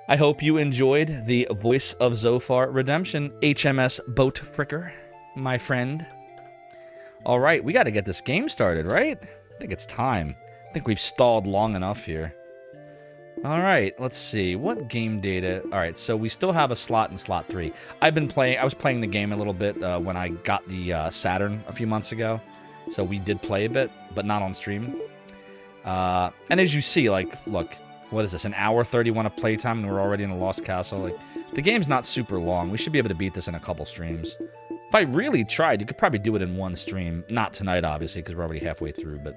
I hope you enjoyed the Voice of Zophar Redemption, HMS Boat Fricker, my friend. All right, we got to get this game started, right? I think it's time. I think we've stalled long enough here. All right, let's see. What game data? All right, so we still have a slot in slot 3. I was playing the game a little bit when I got the Saturn a few months ago. So we did play a bit, but not on stream. And as you see, like, look, what is this? An hour 31 of playtime, and we're already in the Lost Castle. Like, the game's not super long. We should be able to beat this in a couple streams. If I really tried, you could probably do it in one stream. Not tonight, obviously, because we're already halfway through. But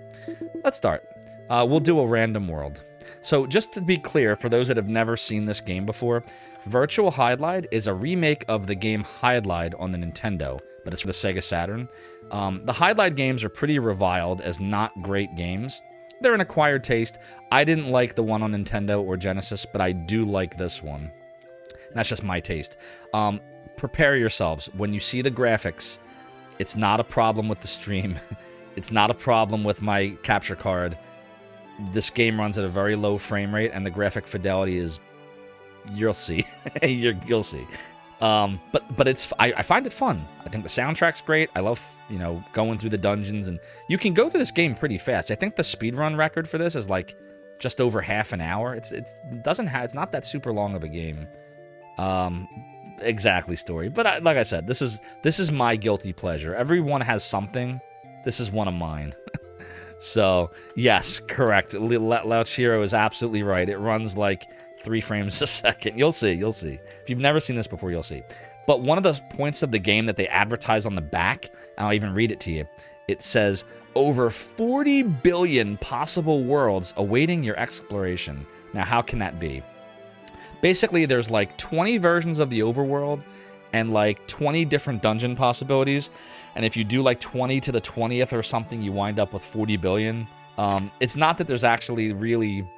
let's start. We'll do a random world. So just to be clear, for those that have never seen this game before, Virtual Hydlide is a remake of the game Hydlide on the Nintendo, but it's for the Sega Saturn. The Hydlide games are pretty reviled as not great games. They're an acquired taste. I didn't like the one on Nintendo or Genesis, but I do like this one. That's just my taste. Prepare yourselves. When you see the graphics, it's not a problem with the stream. It's not a problem with my capture card. This game runs at a very low frame rate, and the graphic fidelity is, you'll see. You'll see. But it's, I find it fun. I think the soundtrack's great. I love, you know, going through the dungeons, and you can go through this game pretty fast. I think the speedrun record for this is like just over half an hour. It's not that super long of a game. Exactly, story. But like I said, this is my guilty pleasure. Everyone has something. This is one of mine. So, yes, correct. Lauchiro is absolutely right. It runs like 3 frames a second. You'll see. If you've never seen this before, you'll see. But one of the points of the game that they advertise on the back, and I'll even read it to you, it says, over 40 billion possible worlds awaiting your exploration. Now, how can that be? Basically, there's like 20 versions of the overworld and like 20 different dungeon possibilities. And if you do like 20 to the 20th or something, you wind up with 40 billion. It's not that there's actually really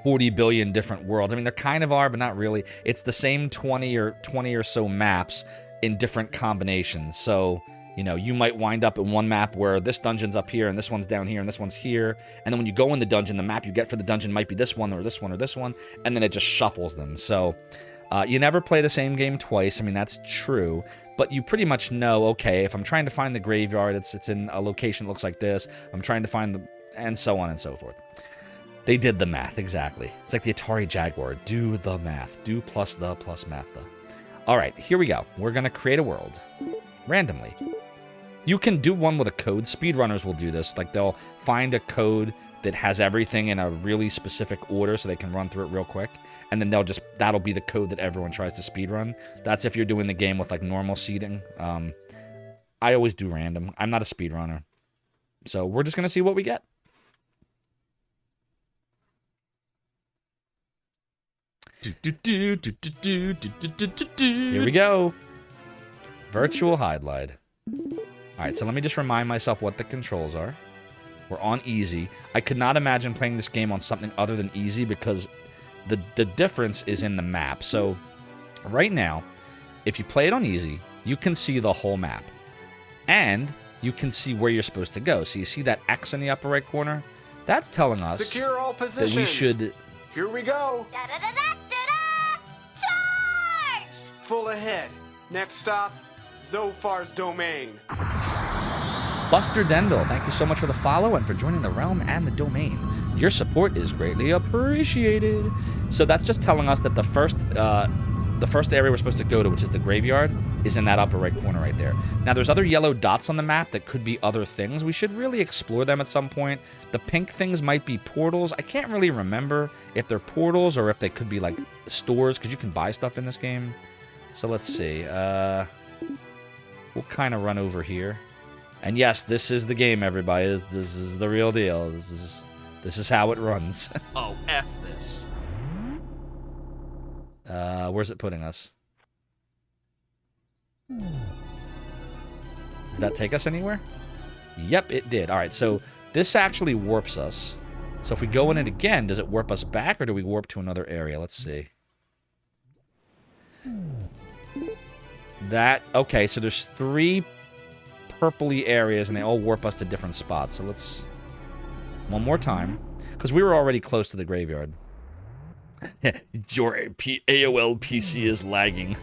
40 billion different worlds. I mean, there kind of are, but not really. It's the same 20 or so maps in different combinations. So, you know, you might wind up in one map where this dungeon's up here and this one's down here and this one's here. And then when you go in the dungeon, the map you get for the dungeon might be this one or this one or this one. And then it just shuffles them. So you never play the same game twice. I mean, that's true. But you pretty much know, okay, if I'm trying to find the graveyard, it's in a location that looks like this. I'm trying to find and so on and so forth. They did the math, exactly. It's like the Atari Jaguar. Do the math. Do plus the plus math the. All right, here we go. We're going to create a world randomly. You can do one with a code. Speedrunners will do this. Like, they'll find a code that has everything in a really specific order so they can run through it real quick. And then that'll be the code that everyone tries to speedrun. That's if you're doing the game with, like, normal seeding. I always do random. I'm not a speedrunner. So we're just going to see what we get. Here we go. Virtual Hydlide. Alright, so let me just remind myself what the controls are. We're on easy. I could not imagine playing this game on something other than easy because the difference is in the map. So right now, if you play it on easy, you can see the whole map. And you can see where you're supposed to go. So you see that X in the upper right corner? That's telling us secure all positions. That we should... Here we go. Charge! Full ahead. Next stop, Zophar's domain. Buster Denville, thank you so much for the follow and for joining the realm and the domain. Your support is greatly appreciated. So that's just telling us that the first area we're supposed to go to, which is the graveyard, is in that upper right corner right there. Now, there's other yellow dots on the map that could be other things. We should really explore them at some point. The pink things might be portals. I can't really remember if they're portals or if they could be like stores, because you can buy stuff in this game. So let's see. We'll kind of run over here. And yes, this is the game, everybody. This is the real deal. This is how it runs. Oh, F this. Where's it putting us? Did that take us anywhere? Yep, it did. All right, so this actually warps us. So if we go in it again, does it warp us back or do we warp to another area? Let's see. Okay, so there's 3 purpley areas and they all warp us to different spots. So let's, one more time, because we were already close to the graveyard. Your AOL PC is lagging.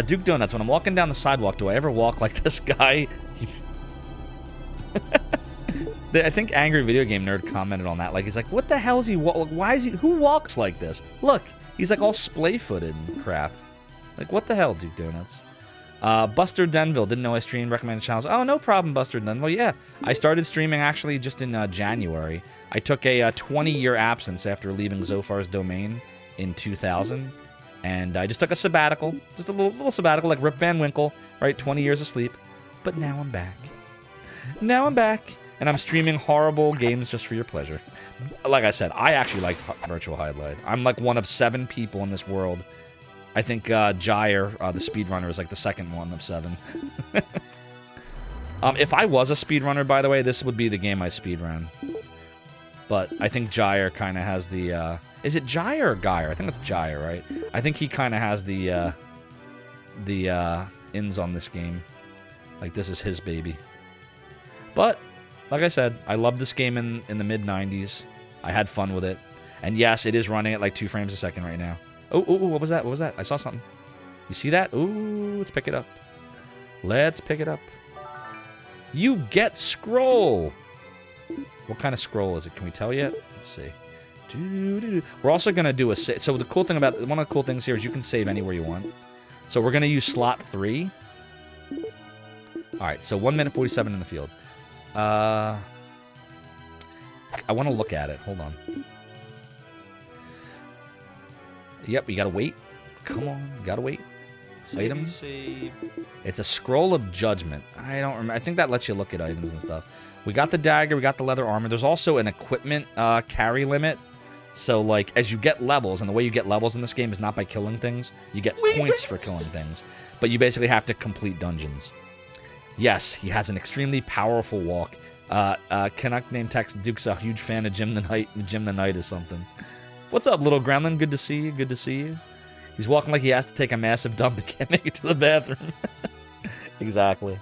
Duke Donuts, when I'm walking down the sidewalk, do I ever walk like this guy? I think Angry Video Game Nerd commented on that. Like, he's like, what the hell is he why is he, who walks like this? Look, he's like all splay-footed and crap. Like, what the hell, Duke Donuts? Buster Denville, didn't know I streamed recommended channels. Oh, no problem, Buster Denville. Yeah, I started streaming actually just in January. I took a 20-year absence after leaving Zophar's domain in 2000. And I just took a sabbatical. Just a little sabbatical, like Rip Van Winkle, right? 20 years of sleep. But now I'm back. Now I'm back. And I'm streaming horrible games just for your pleasure. Like I said, I actually liked Virtual Hydlide. I'm like one of 7 people in this world. I think Gyre, the speedrunner, is like the second one of 7. If I was a speedrunner, by the way, this would be the game I speedrun. But I think Gyre kind of has the... is it Gyre or Gyre? I think it's Gyre, right? I think he kind of has the ins on this game. Like, this is his baby. But, like I said, I loved this game in the mid-90s. I had fun with it. And yes, it is running at like 2 frames a second right now. Oh, what was that? What was that? I saw something. You see that? Ooh, let's pick it up. Let's pick it up. You get scroll. What kind of scroll is it? Can we tell yet? Let's see. We're also going to do a save. So the cool thing about, one of the cool things here is you can save anywhere you want. So we're going to use slot 3. All right, so 1 minute 47 in the field. I want to look at it. Hold on. Yep, you got to wait. Come on, got to wait. Items. Save. It's a scroll of judgment. I don't remember. I think that lets you look at items and stuff. We got the dagger. We got the leather armor. There's also an equipment carry limit. So, like, as you get levels, and the way you get levels in this game is not by killing things. You get points for killing things. But you basically have to complete dungeons. Yes, he has an extremely powerful walk. Canuck named Tex Duke's a huge fan of Jim the Knight. Jim the Knight is something. What's up, little gremlin? Good to see you. Good to see you. He's walking like he has to take a massive dump and can't make it to the bathroom. Exactly.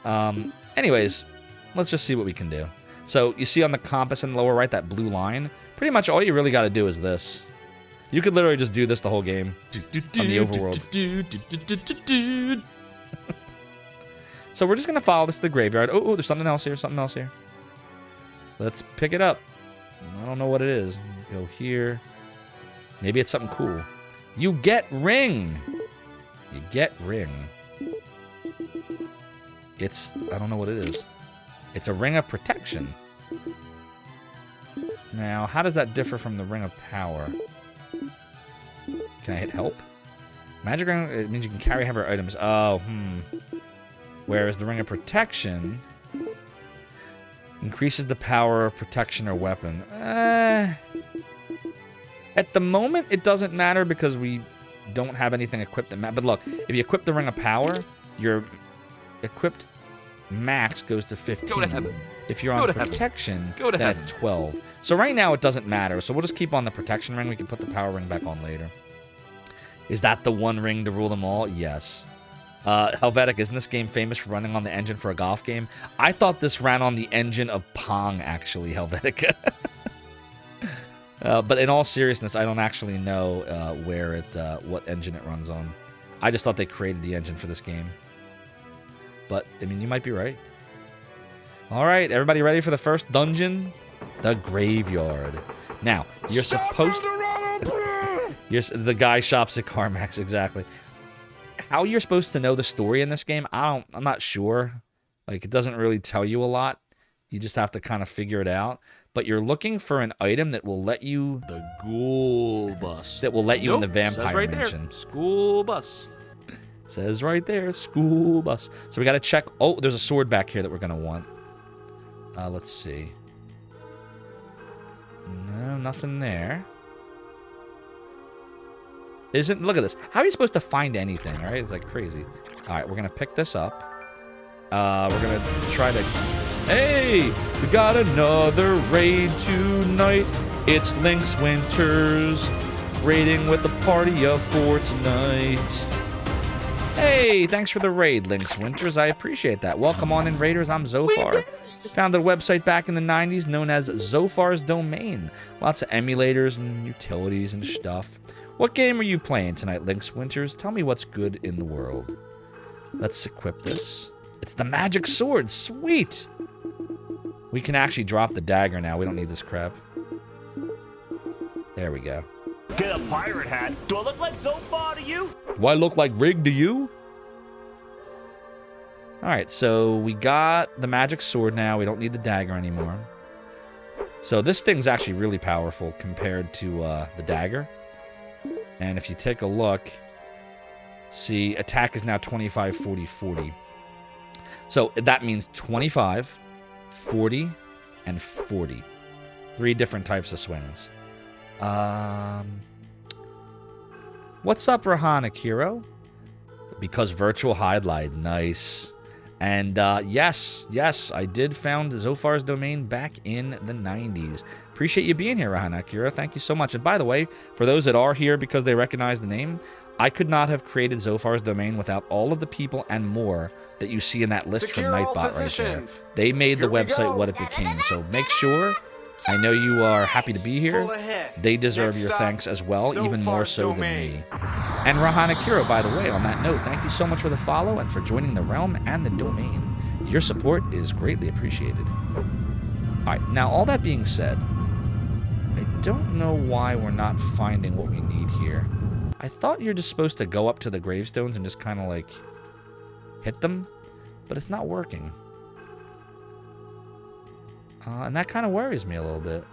Anyways, let's just see what we can do. So you see on the compass in the lower right, that blue line? Pretty much all you really got to do is this. You could literally just do this the whole game on the overworld. So we're just going to follow this to the graveyard. Oh, there's something else here, something else here. Let's pick it up. I don't know what it is. Go here. Maybe it's something cool. You get ring. You get ring. It's, I don't know what it is. It's a ring of protection. Now, how does that differ from the ring of power? Can I hit help? Magic ring, it means you can carry heavier items. Oh, Whereas the ring of protection increases the power of protection or weapon. At the moment, it doesn't matter because we don't have anything equipped that matters. But look, if you equip the ring of power, your equipped max goes to 15. Go to heaven. If you're on protection, that's 12. So right now, it doesn't matter. So we'll just keep on the protection ring. We can put the power ring back on later. Is that the one ring to rule them all? Yes. Helvetic, isn't this game famous for running on the engine for a golf game? I thought this ran on the engine of Pong, actually, Helvetic. But in all seriousness, I don't actually know what engine it runs on. I just thought they created the engine for this game. But, I mean, you might be right. All right, everybody ready for the first dungeon? The graveyard. Now, you're supposed to... the guy shops at CarMax, exactly. How you're supposed to know the story in this game, I'm not sure. Like, it doesn't really tell you a lot. You just have to kind of figure it out. But you're looking for an item that will let you... The ghoul bus. That will let you in the vampire says right mansion. There. School bus. Says right there, school bus. So we got to check... Oh, there's a sword back here that we're going to want. Let's see. No, nothing there. Look at this. How are you supposed to find anything, right? It's like crazy. All right, we're going to pick this up. We're going to try to... Hey, we got another raid tonight. It's Link's Winters. Raiding with a party of 4 tonight. Hey, thanks for the raid, Link's Winters. I appreciate that. Welcome on in, Raiders. I'm Zophar. Founded a website back in the 90s known as Zophar's Domain. Lots of emulators and utilities and stuff. What game are you playing tonight, Lynx Winters? Tell me what's good in the world. Let's equip this. It's the magic sword. Sweet! We can actually drop the dagger now. We don't need this crap. There we go. Get a pirate hat. Do I look like Zophar to you? Do I look like Rig to you? Alright, so we got the magic sword now. We don't need the dagger anymore. So this thing's actually really powerful compared to the dagger. And if you take a look, see, attack is now 25, 40, 40. So that means 25, 40, and 40. 3 different types of swings. What's up, Rahana Kiro? Because virtual Hydlide. Nice. And yes, I did found Zophar's Domain back in the 90s. Appreciate you being here, Rahana Kiro. Thank you so much. And by the way, for those that are here because they recognize the name, I could not have created Zophar's Domain without all of the people and more that you see in that list Secure from all Nightbot right there. positions. They made the Here we website go. what it became. So make sure, I know you are happy to be here. Full ahead. They deserve Next your stop, thanks as well, even more Zophar's so than Domain. me. And Rahana Kiro, by the way, on that note, thank you so much for the follow and for joining the realm and the domain. Your support is greatly appreciated. Alright, now all that being said, I don't know why we're not finding what we need here. I thought you're just supposed to go up to the gravestones and just kind of like hit them, but it's not working. And that kind of worries me a little bit.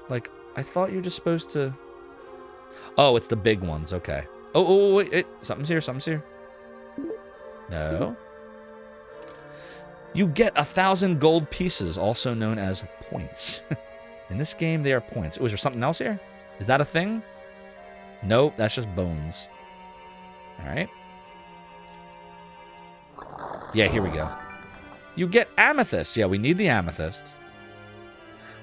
Like, I thought you're just supposed to... Oh, it's the big ones. Okay. Oh, wait. Something's here. Something's here. No. You get 1,000 gold pieces, also known as points. In this game, they are points. Oh, is there something else here? Is that a thing? Nope, that's just bones. All right. Yeah, here we go. You get amethyst. Yeah, we need the amethyst.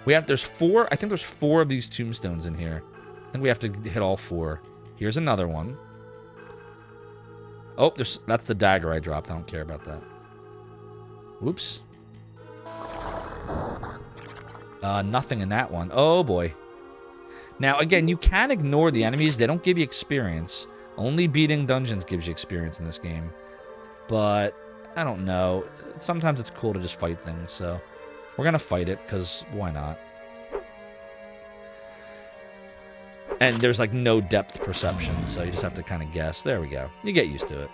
There's 4, I think there's 4 of these tombstones in here. I think we have to hit all 4. Here's another one. Oh, that's the dagger I dropped. I don't care about that. Whoops. Nothing in that one. Oh, boy. Now, again, you can ignore the enemies. They don't give you experience. Only beating dungeons gives you experience in this game. But, I don't know. Sometimes it's cool to just fight things, so... We're going to fight it, because why not? And there's, like, no depth perception, so you just have to kind of guess. There we go. You get used to it.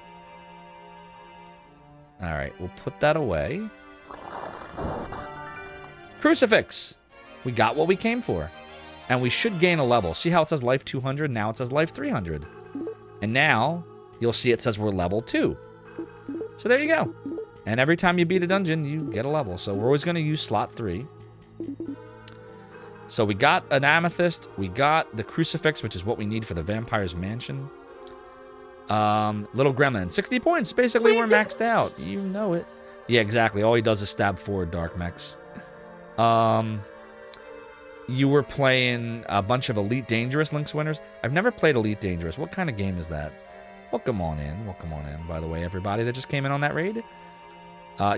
Alright, we'll put that away. Crucifix! We got what we came for. And we should gain a level. See how it says life 200? Now it says life 300. And now, you'll see it says we're level 2. So there you go. And every time you beat a dungeon, you get a level. So we're always going to use slot 3. So we got an amethyst. We got the crucifix, which is what we need for the vampire's mansion. Little gremlin. 60 points. Basically, we're maxed out. You know it. Yeah, exactly. All he does is stab forward, Dark Mechs. You were playing a bunch of Elite Dangerous Lynx winners. I've never played Elite Dangerous. What kind of game is that? Welcome on in. Welcome on in, by the way, everybody that just came in on that raid.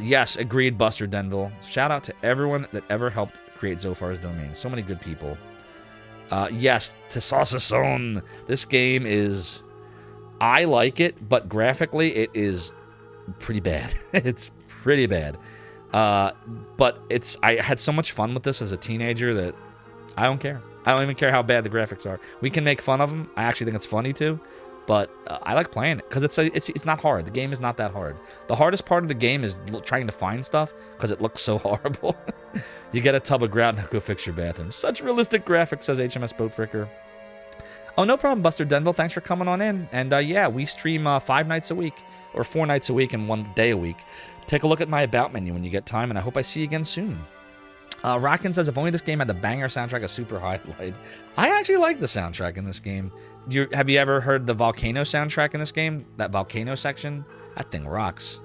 Yes, agreed, Buster Denville. Shout out to everyone that ever helped create Zophar's Domain. So many good people. Yes, Tessason. This game is... I like it, but graphically it is pretty bad. It's pretty bad. But I had so much fun with this as a teenager that I don't care. I don't even care how bad the graphics are. We can make fun of them. I actually think it's funny too. But I like playing it because it's not hard. The game is not that hard. The hardest part of the game is trying to find stuff because it looks so horrible. You get a tub of grout and go fix your bathroom. Such realistic graphics, says HMS Boat Fricker. Oh, no problem, Buster Denville. Thanks for coming on in. And yeah, we stream 5 nights a week or 4 nights a week and 1 day a week. Take a look at my About menu when you get time, and I hope I see you again soon. Rockin says, if only this game had the banger soundtrack of Super Hydlide. I actually like the soundtrack in this game. Have you ever heard the Volcano soundtrack in this game? That Volcano section? That thing rocks.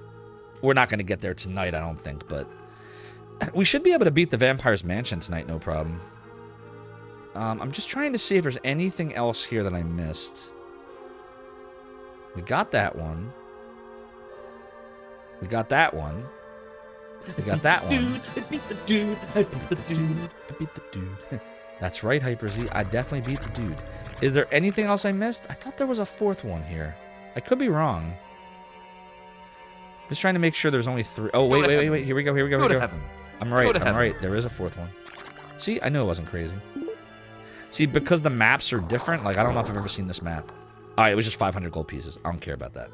We're not going to get there tonight, I don't think, but... We should be able to beat the Vampire's Mansion tonight, no problem. I'm just trying to see if there's anything else here that I missed. We got that one. We got that one. We got that one. Dude, I beat the dude. I beat the dude. I beat the dude. That's right, Hyper Z. I definitely beat the dude. Is there anything else I missed? I thought there was a fourth one here. I could be wrong. Just trying to make sure there's only 3. Oh, wait. Here we go. Go to heaven. I'm right. Go to I'm heaven. right. There is a fourth one. See, I knew it wasn't crazy. See, because the maps are different, like, I don't know if I've ever seen this map. All right, it was just 500 gold pieces. I don't care about that.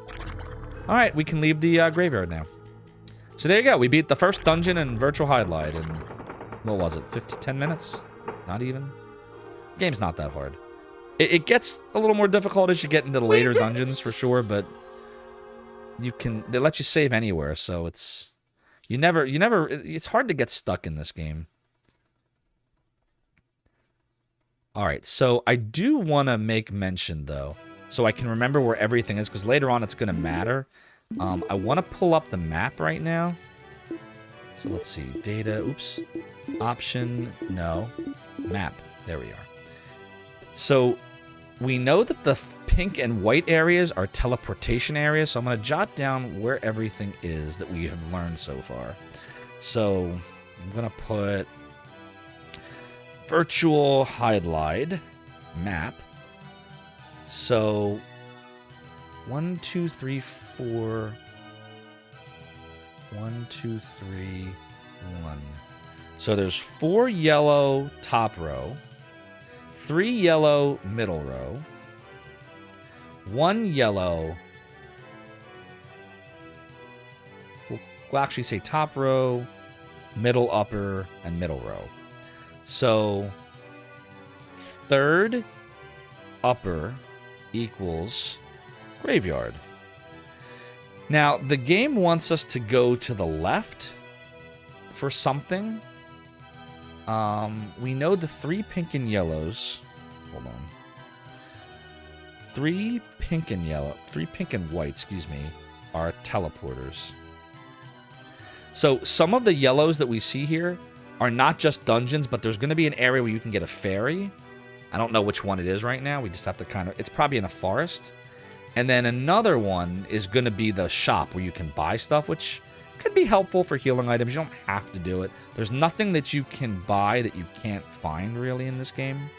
All right, we can leave the graveyard now. So there you go. We beat the first dungeon in Virtual Hydlide in, what was it, 10 minutes? Not even. Game's not that hard. It gets a little more difficult as you get into the later dungeons for sure, but they let you save anywhere, so it's it's hard to get stuck in this game. All right, so I do want to make mention though, so I can remember where everything is, because later on it's going to matter. I want to pull up the map right now. So let's see, data, oops, option, no, map, there we are. So we know that the pink and white areas are teleportation areas, so I'm going to jot down where everything is that we have learned so far. So I'm going to put Virtual Hydlide map. So 1, 2, 3, 4. 1, 2, 3, 1. So there's 4 yellow top row, 3 yellow middle row, 1 yellow. We'll actually say top row, middle upper, and middle row. So third upper equals graveyard. Now, the game wants us to go to the left for something. We know the 3 pink and yellows. Hold on. 3 pink and white, excuse me, are teleporters. So some of the yellows that we see here are not just dungeons, but there's going to be an area where you can get a fairy. I don't know which one it is right now. We just have to it's probably in a forest. And then another one is going to be the shop where you can buy stuff, which could be helpful for healing items. You don't have to do it. There's nothing that you can buy that you can't find, really, in this game.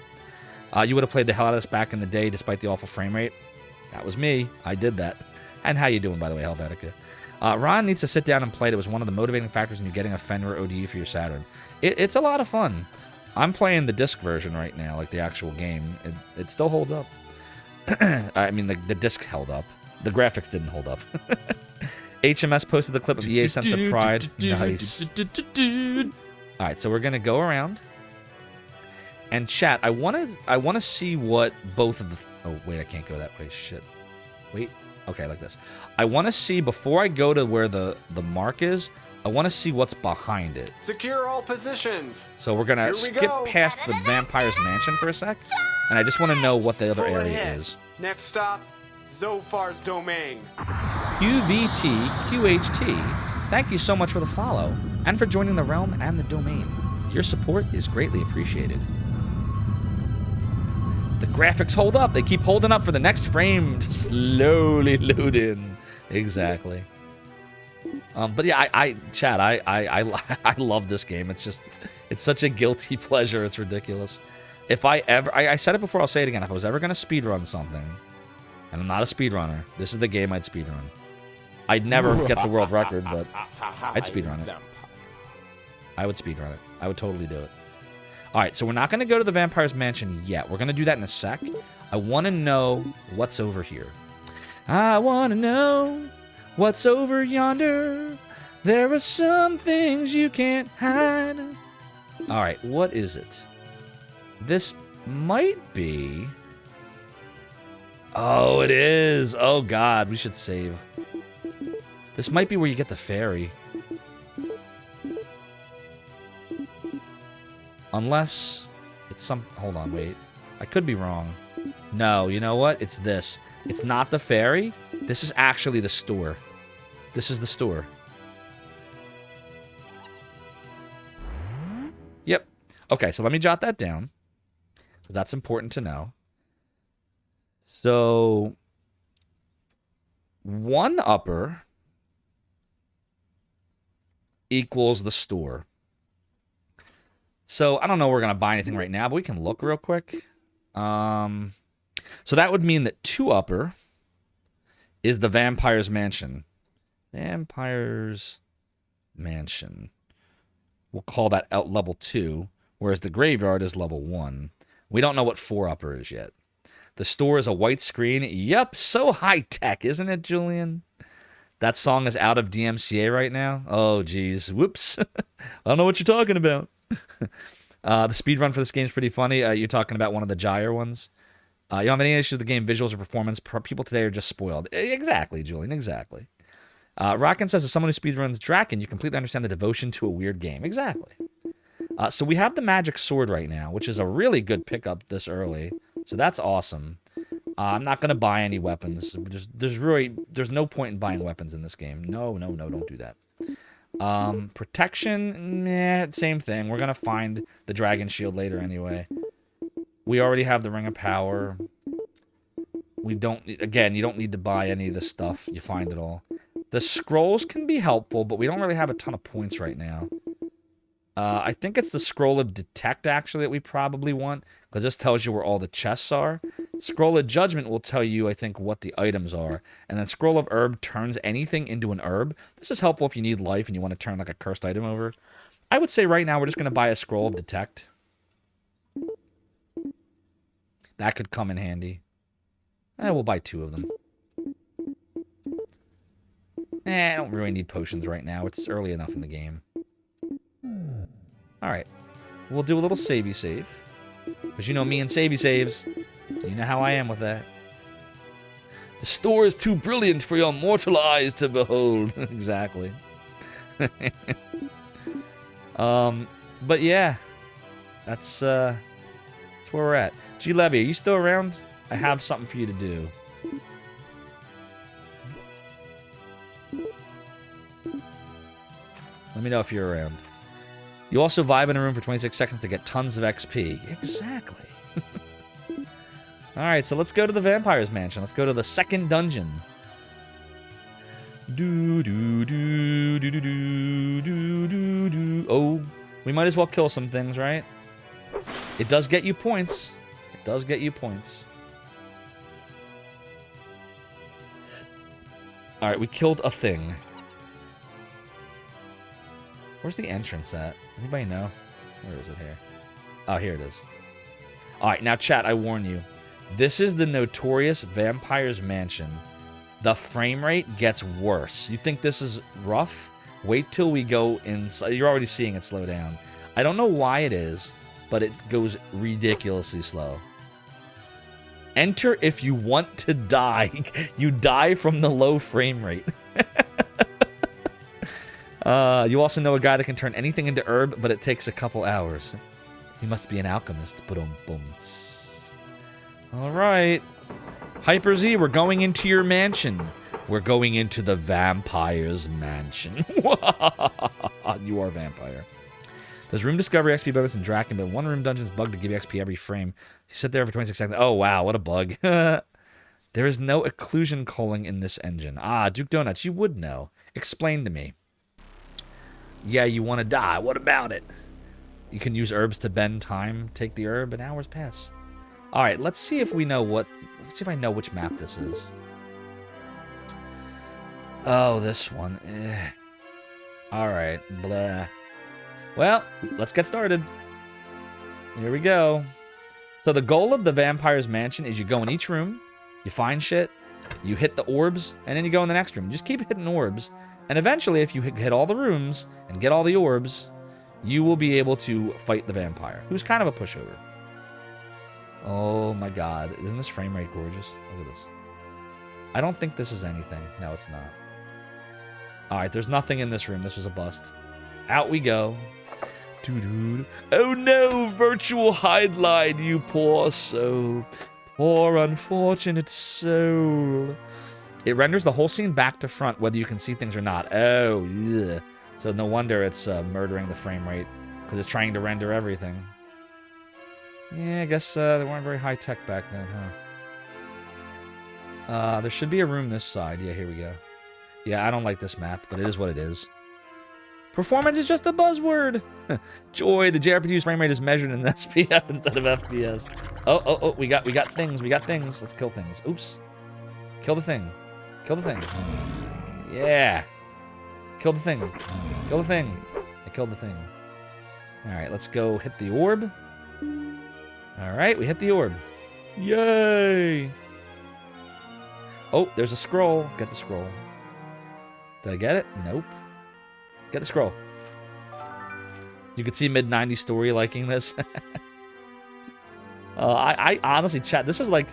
You would have played the hell out of this back in the day, despite the awful frame rate. That was me. I did that. And how you doing, by the way, Helvetica? Ron needs to sit down and play it. It was one of the motivating factors in you getting a Fenrir ODE for your Saturn. It's a lot of fun. I'm playing the disc version right now, like the actual game. It still holds up. I mean, the disc held up. The graphics didn't hold up. HMS posted the clip of EA Sense of Pride. Nice. All right, so we're gonna go around and chat. I wanna see what both of the. Oh wait, I can't go that way. Shit. Wait. Okay, like this. I want to see before I go to where the mark is. I want to see what's behind it. Secure all positions. So we're gonna skip past the vampire's mansion for a sec, and I just want to know what the other Full area ahead. is. Next stop, Zophar's domain. QVTQHT, thank you so much for the follow and for joining the realm and the domain. Your support is greatly appreciated. The graphics hold up. They keep holding up for the next frame to slowly load in. Exactly. But yeah, Chad, I love this game. It's such a guilty pleasure. It's ridiculous. If I said it before, I'll say it again. If I was ever going to speedrun something, and I'm not a speedrunner, this is the game I'd speedrun. I'd never get the world record, but I'd speedrun it. I would speedrun it. I would totally do it. All right, so we're not going to go to the vampire's mansion yet. We're going to do that in a sec. I want to know what's over here. I want to know what's over yonder. There are some things you can't hide. All right, what is it? This might be... Oh, it is. Oh, God, we should save. This might be where you get the fairy. Unless it's some... Hold on, wait. I could be wrong. No, you know what? It's this. It's not the fairy. This is actually the store. This is the store. Yep. Okay, so let me jot that down, because that's important to know. So, 1 upper equals the store. So I don't know we're going to buy anything right now, but we can look real quick. So that would mean that 2 upper is the Vampire's Mansion. Vampire's Mansion. We'll call that out level 2, whereas the Graveyard is level 1. We don't know what 4 upper is yet. The store is a white screen. Yep, so high-tech, isn't it, Julian? That song is out of DMCA right now. Oh, geez. Whoops. I don't know what you're talking about. The speed run for this game is pretty funny. You're talking about one of the gyre ones. You don't have any issues with the game visuals or performance. People today are just spoiled. Exactly, Julian, exactly. Rockin says, as someone who speedruns Draken, you completely understand the devotion to a weird game. Exactly. So we have the magic sword right now, which is a really good pickup this early. So that's awesome. I'm not going to buy any weapons. There's no point in buying weapons in this game. No, don't do that. Protection, same thing. We're going to find the dragon shield later anyway. We already have the Ring of Power. You don't need to buy any of this stuff. You find it all. The scrolls can be helpful, but we don't really have a ton of points right now. I think it's the Scroll of Detect, actually, that we probably want, because this tells you where all the chests are. Scroll of Judgment will tell you, I think, what the items are. And then Scroll of Herb turns anything into an herb. This is helpful if you need life and you want to turn, like, a cursed item over. I would say right now we're just going to buy a Scroll of Detect. That could come in handy. We'll buy 2 of them. I don't really need potions right now. It's early enough in the game. Alright. We'll do a little savey save. Because you know me and savey saves. You know how I am with that. The store is too brilliant for your mortal eyes to behold. Exactly. But yeah. That's where we're at. G. Levy, are you still around? I have something for you to do. Let me know if you're around. You also vibe in a room for 26 seconds to get tons of XP. Exactly. Alright, so let's go to the Vampire's Mansion. Let's go to the second dungeon. Oh, we might as well kill some things, right? It does get you points. It does get you points. Alright, we killed a thing. Where's the entrance at? Anybody know? Where is it here? Oh, here it is. Alright, now chat, I warn you. This is the notorious Vampire's Mansion. The frame rate gets worse. You think this is rough? Wait till we go inside. You're already seeing it slow down. I don't know why it is, but it goes ridiculously slow. Enter if you want to die. You die from the low frame rate. You also know a guy that can turn anything into herb, but it takes a couple hours. He must be an alchemist. Boom. All right. Hyper Z, we're going into your mansion. We're going into the Vampire's Mansion. You are a vampire. There's room discovery XP bonus in Draken, but one room dungeon's bugged to give you XP every frame. You sit there for 26 seconds. Oh, wow, what a bug. There is no occlusion culling in this engine. Ah, Duke Donuts, you would know. Explain to me. Yeah, you want to die. What about it? You can use herbs to bend time. Take the herb, and hours pass. All right, let's see if we know what... Let's see if I know which map this is. Oh, this one. All right, blah. Well, let's get started. Here we go. So the goal of the Vampire's Mansion is you go in each room, you find shit, you hit the orbs, and then you go in the next room. Just keep hitting orbs. And eventually, if you hit all the rooms and get all the orbs, you will be able to fight the vampire, who's kind of a pushover. Oh my god. Isn't this frame rate gorgeous? Look at this. I don't think this is anything. No, it's not. Alright, there's nothing in this room. This was a bust. Out we go. Oh no, virtual Hydlide, you poor soul. Poor unfortunate soul. It renders the whole scene back to front, whether you can see things or not. Oh, yeah. So no wonder it's murdering the frame rate, because it's trying to render everything. Yeah, I guess they weren't very high-tech back then, huh? There should be a room this side. Yeah, here we go. Yeah, I don't like this map, but it is what it is. Performance is just a buzzword. Joy, the JRPG's frame rate is measured in SPF instead of FPS. Oh, we got things. We got things. Let's kill things. Oops. Kill the thing. Kill the thing. Yeah. Kill the thing. Kill the thing. I killed the thing. All right, let's go hit the orb. All right, we hit the orb. Yay! Oh, there's a scroll. Let's get the scroll. Did I get it? Nope. Get the scroll. You could see mid-90s story liking this. I honestly, chat, this is like,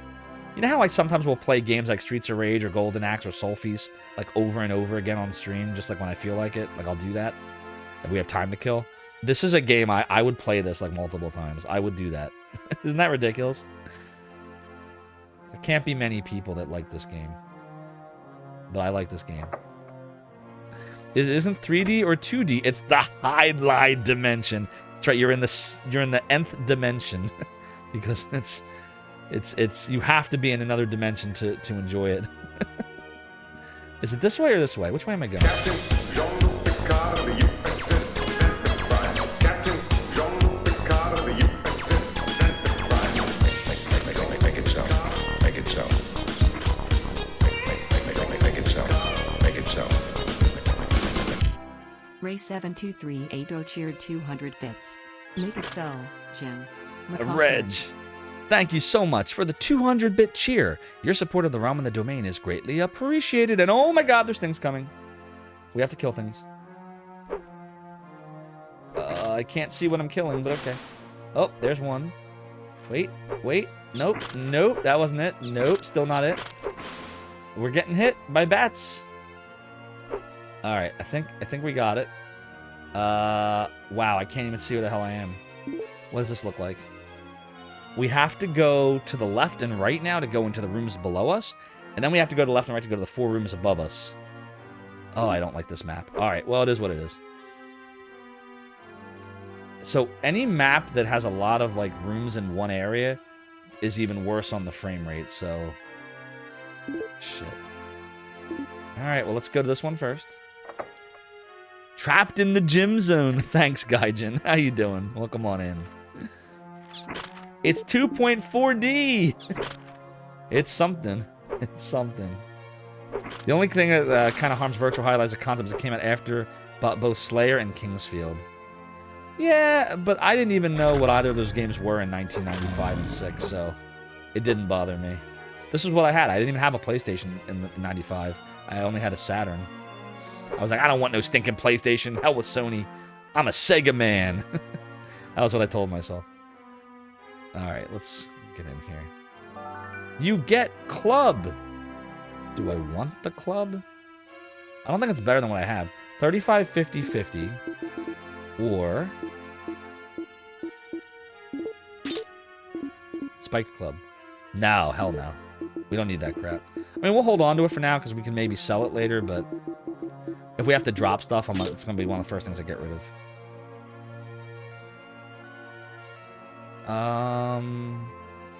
you know how I sometimes will play games like Streets of Rage or Golden Axe or Soul Feast like over and over again on stream, just like when I feel like it. Like I'll do that if we have time to kill. This is a game I would play this like multiple times. I would do that. Isn't that ridiculous? There can't be many people that like this game. But I like this game. It isn't 3D or 2D. It's the Hydlide dimension. That's right. You're in the nth dimension because it's you have to be in another dimension to enjoy it. Is it this way or this way? Which way am I going? Ray7238 cheered 200 bits. Make it so, Jim. Reg. Thank you so much for the 200-bit cheer. Your support of the realm and the domain is greatly appreciated. And oh my god, there's things coming. We have to kill things. I can't see what I'm killing, but okay. Oh, there's one. Wait. Nope, that wasn't it. Nope, still not it. We're getting hit by bats. All right, I think we got it. Wow, I can't even see where the hell I am. What does this look like? We have to go to the left and right now to go into the rooms below us, and then we have to go to the left and right to go to the 4 rooms above us. Oh, I don't like this map. All right, well, it is what it is. So any map that has a lot of like rooms in one area is even worse on the frame rate, so shit. All right, well, let's go to this one first. Trapped in the gym zone. Thanks, Gaijin. How you doing? Welcome on in. It's 2.4D. It's something. It's something. The only thing that kind of harms virtual highlights the concepts that came out after both Slayer and Kingsfield. Yeah, but I didn't even know what either of those games were in 1995 and 6, so it didn't bother me. This is what I had. I didn't even have a PlayStation in 95. I only had a Saturn. I was like, I don't want no stinking PlayStation. Hell with Sony. I'm a Sega man. That was what I told myself. All right, let's get in here. You get club. Do I want the club? I don't think it's better than what I have. 35, 50, 50. Or Spiked Club. No, hell no. We don't need that crap. I mean, we'll hold on to it for now because we can maybe sell it later, but if we have to drop stuff, it's going to be one of the first things I get rid of.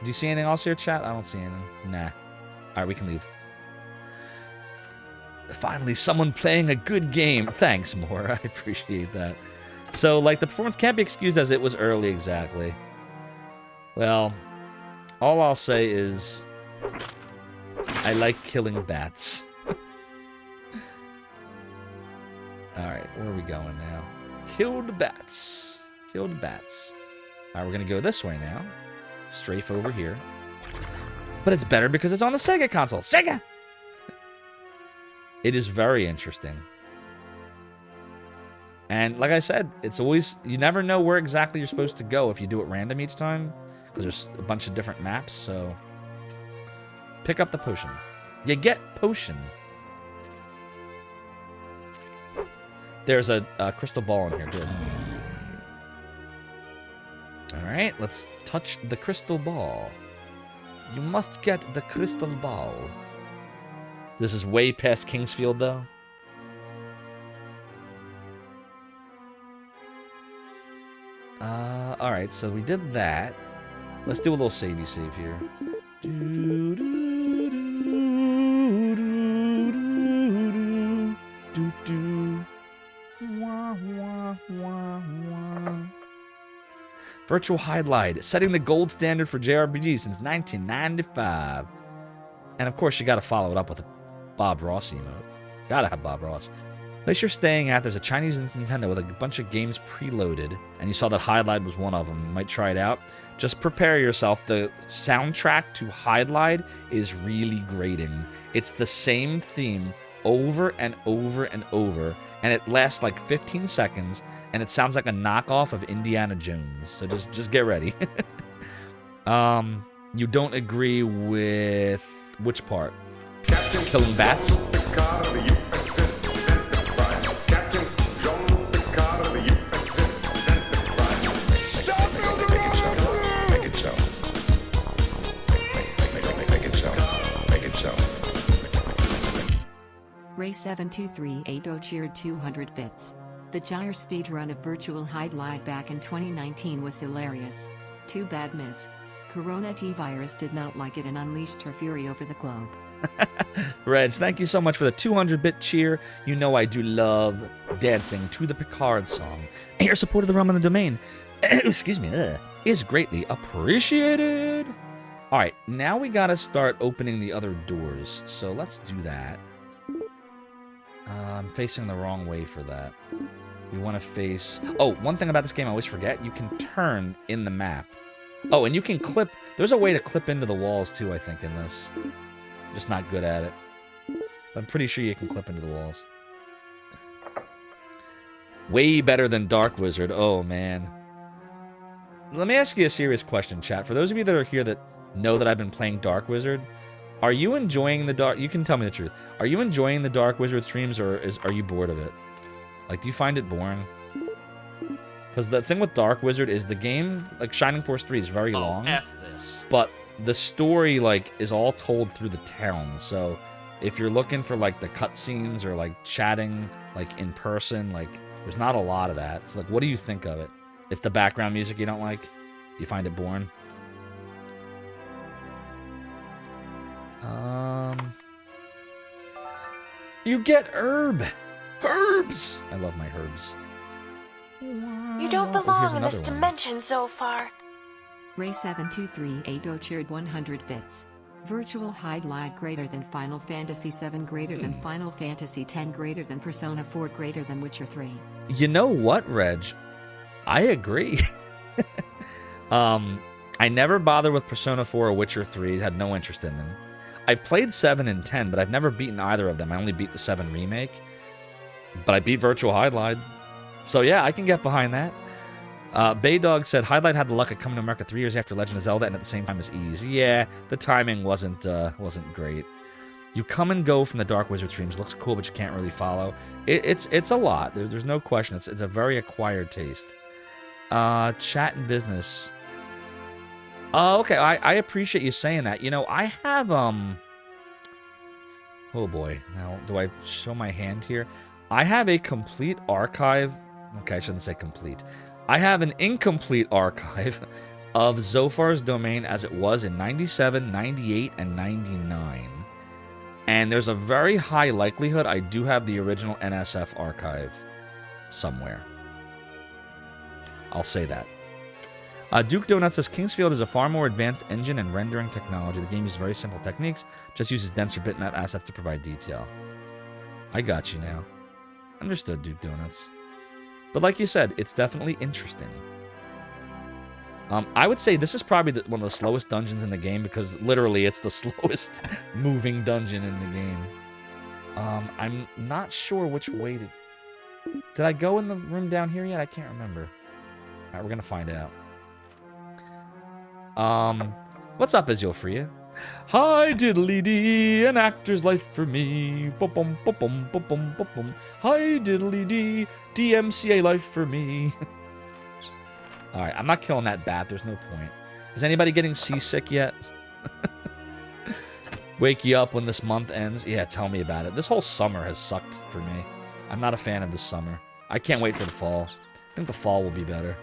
Do you see anything else here, chat? I don't see anything. Nah. All right, we can leave. Finally, someone playing a good game. Thanks, Moore. I appreciate that. So, like, the performance can't be excused as it was early, exactly. Well, all I'll say is I like killing bats. Alright, where are we going now? Killed bats. Killed bats. Alright, we're going to go this way now. Strafe over here. But it's better because it's on the Sega console. Sega! It is very interesting. And like I said, it's always, you never know where exactly you're supposed to go if you do it random each time. Because there's a bunch of different maps, so pick up the potion. You get potion. There's a crystal ball in here, good. Alright, let's touch the crystal ball. You must get the crystal ball. This is way past Kingsfield, though. Alright, so we did that. Let's do a little savey save here. Virtual Hydlide, setting the gold standard for JRPGs since 1995. And of course, you got to follow it up with a Bob Ross emote. Gotta have Bob Ross. Place you're staying at, there's a Chinese Nintendo with a bunch of games preloaded, and you saw that Hydlide was one of them. You might try it out. Just prepare yourself. The soundtrack to Hydlide is really grating. It's the same theme over and over and over, and it lasts like 15 seconds, and it sounds like a knockoff of Indiana Jones. So just get ready. You don't agree with which part? Killing bats? Ray7238 cheered 200 bits. The Gyre speedrun of Virtual Hydlide back in 2019 was hilarious. Too bad Miss Corona T-Virus did not like it and unleashed her fury over the globe. Reg, thank you so much for the 200-bit cheer. You know I do love dancing to the Picard song. And your support of the realm and the domain, excuse me, is greatly appreciated. All right, now we got to start opening the other doors. So let's do that. I'm facing the wrong way for that. We want to face... Oh, one thing about this game I always forget. You can turn in the map. Oh, and you can clip... There's a way to clip into the walls, too, I think, in this. I'm just not good at it. But I'm pretty sure you can clip into the walls. Way better than Dark Wizard. Oh, man. Let me ask you a serious question, chat. For those of you that are here that know that I've been playing Dark Wizard... Are you enjoying the Dark... You can tell me the truth. Are you enjoying the Dark Wizard streams, or are you bored of it? Like, do you find it boring? Because the thing with Dark Wizard is the game, like Shining Force 3, is very long. F this. But the story, like, is all told through the town. So if you're looking for, like, the cutscenes or, like, chatting, like, in person, like, there's not a lot of that. So, like, what do you think of it? It's the background music you don't like? You find it boring? You get herb. Herbs. I love my herbs. You don't belong in this dimension, Zophar. Ray7238 cheered 100 bits. Virtual Hydlide greater than Final Fantasy VII greater than Final Fantasy X greater than Persona 4 greater than Witcher 3. You know what, Reg? I agree. I never bothered with Persona 4 or Witcher 3. Had no interest in them. I played 7 and 10, but I've never beaten either of them. I only beat the 7 remake. But I beat Virtual Hydlide. So yeah, I can get behind that. Baydog said, Hydlide had the luck of coming to America 3 years after Legend of Zelda and at the same time as Ys. Yeah, the timing wasn't great. You come and go from the Dark Wizard streams. Looks cool, but you can't really follow. It's a lot. There's no question. It's a very acquired taste. Chat and business. Okay, I appreciate you saying that. You know, I have, oh boy. Now, do I show my hand here? I have a complete archive. Okay, I shouldn't say complete. I have an incomplete archive of Zophar's domain as it was in 97, 98, and 99. And there's a very high likelihood I do have the original NSF archive somewhere. I'll say that. Duke Donut says, Kingsfield is a far more advanced engine and rendering technology. The game uses very simple techniques, just uses denser bitmap assets to provide detail. I got you now. Understood, Duke Donuts. But like you said, it's definitely interesting. I would say this is probably one of the slowest dungeons in the game because literally it's the slowest moving dungeon in the game. I'm not sure which way to... Did I go in the room down here yet? I can't remember. All right, we're going to find out. What's up, Azulfria? Hi, diddly dee, an actor's life for me. Bum bum bum bum bum bum bum bum. Hi, diddly dee, DMCA life for me. All right, I'm not killing that bat. There's no point. Is anybody getting seasick yet? Wake you up when this month ends? Yeah, tell me about it. This whole summer has sucked for me. I'm not a fan of this summer. I can't wait for the fall. I think the fall will be better.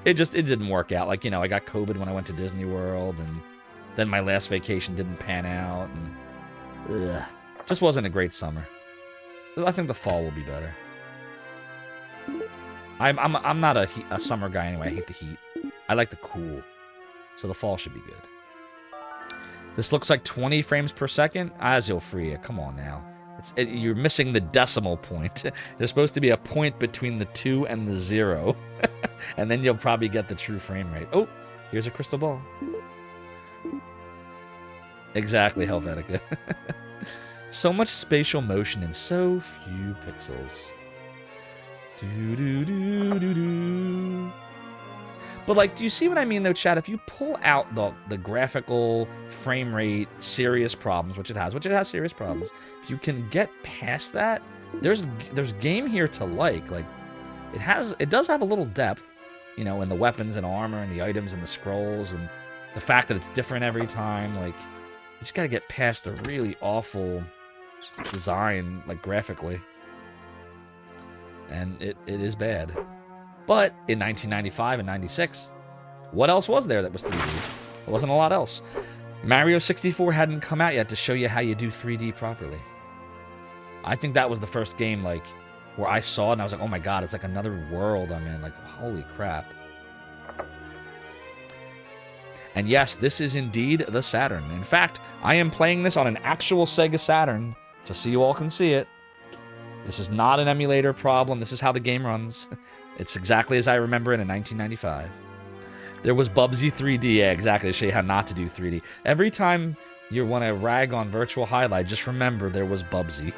It didn't work out. Like, you know, I got COVID when I went to Disney World, and then my last vacation didn't pan out, and just wasn't a great summer. I think the fall will be better. I'm not a summer guy anyway. I hate the heat. I like the cool. So the fall should be good. This looks like 20 frames per second. Azilfria, come on now. You're missing the decimal point. There's supposed to be a point between the 2 and the 0. And then you'll probably get the true frame rate. Oh, here's a crystal ball. Exactly, Helvetica. So much spatial motion in so few pixels. Do-do-do-do-do. But, like, do you see what I mean, though, Chad? If you pull out the graphical frame rate serious problems, which it has serious problems, if you can get past that, there's game here to like. Like, it does have a little depth, you know, in the weapons and armor and the items and the scrolls and the fact that it's different every time. Like, you just got to get past the really awful design, like, graphically. And it is bad. But in 1995 and 96, what else was there that was 3D? There wasn't a lot else. Mario 64 hadn't come out yet to show you how you do 3D properly. I think that was the first game, like, where I saw it and I was like, oh my god, it's like another world I'm in. Like, holy crap. And yes, this is indeed the Saturn. In fact, I am playing this on an actual Sega Saturn, just so you all can see it. This is not an emulator problem. This is how the game runs. It's exactly as I remember it in 1995. There was Bubsy 3D. Yeah, exactly. To show you how not to do 3D. Every time you want to rag on Virtual Hydlide, just remember there was Bubsy.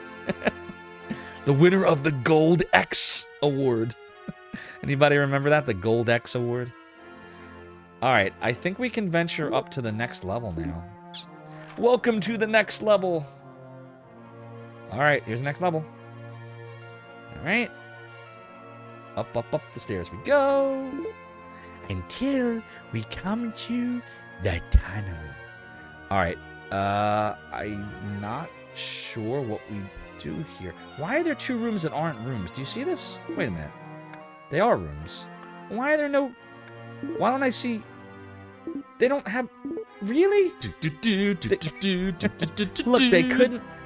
The winner of the Gold X Award. Anybody remember that? The Gold X Award? Alright, I think we can venture up to the next level now. Welcome to the next level. Alright, here's the next level. Alright. Up, up, up the stairs we go. Until we come to the tunnel. Alright. I'm not sure what we do here. Why are there 2 rooms that aren't rooms? Do you see this? Wait a minute. They are rooms. Why are there no... Why don't I see... They don't have... Really? Look,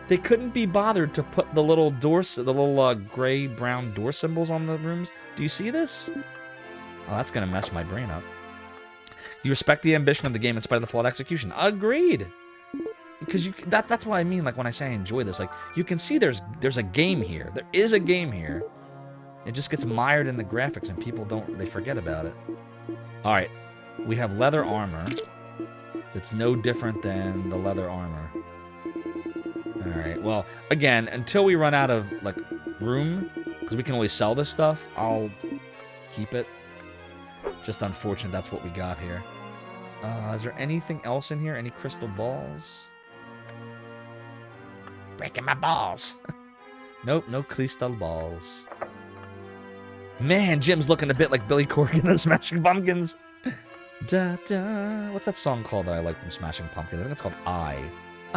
they couldn't be bothered to put the little doors, the little gray-brown door symbols on the rooms. Do you see this? Oh, that's gonna mess my brain up. You respect the ambition of the game in spite of the flawed execution. Agreed. Because that's what I mean. Like when I say I enjoy this, like you can see there's a game here. There is a game here. It just gets mired in the graphics, and people they forget about it. All right, we have leather armor. It's no different than the leather armor. Alright, well, again, until we run out of, like, room, because we can always sell this stuff, I'll keep it. Just unfortunate that's what we got here. Is there anything else in here? Any crystal balls? Breaking my balls. Nope, no crystal balls. Man, Jim's looking a bit like Billy Corgan of Smashing Pumpkins. Da, da. What's that song called that I like from Smashing Pumpkins? I think it's called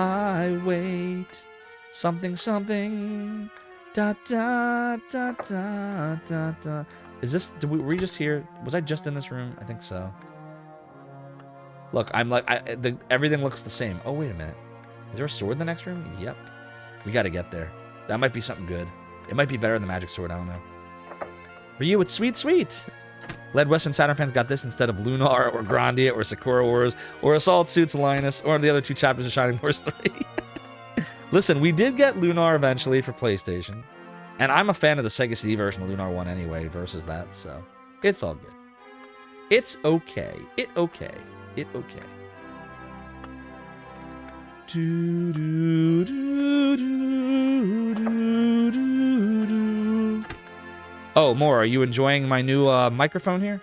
I wait. Something, something. Da, da, da, da, da, da. Is this... were we just here? Was I just in this room? I think so. Look, I'm like... everything looks the same. Oh, wait a minute. Is there a sword in the next room? Yep. We gotta get there. That might be something good. It might be better than the magic sword. I don't know. For you, it's sweet, sweet. Glad Western Saturn fans got this instead of Lunar or Grandia or Sakura Wars or Assault Suits Linus or the other 2 chapters of Shining Force 3. Listen, we did get Lunar eventually for PlayStation. And I'm a fan of the Sega CD version of Lunar 1 anyway versus that, so it's all good. It's okay. It okay. It okay. Do, do, do, do, do, do, do. Oh, More, are you enjoying my new microphone here?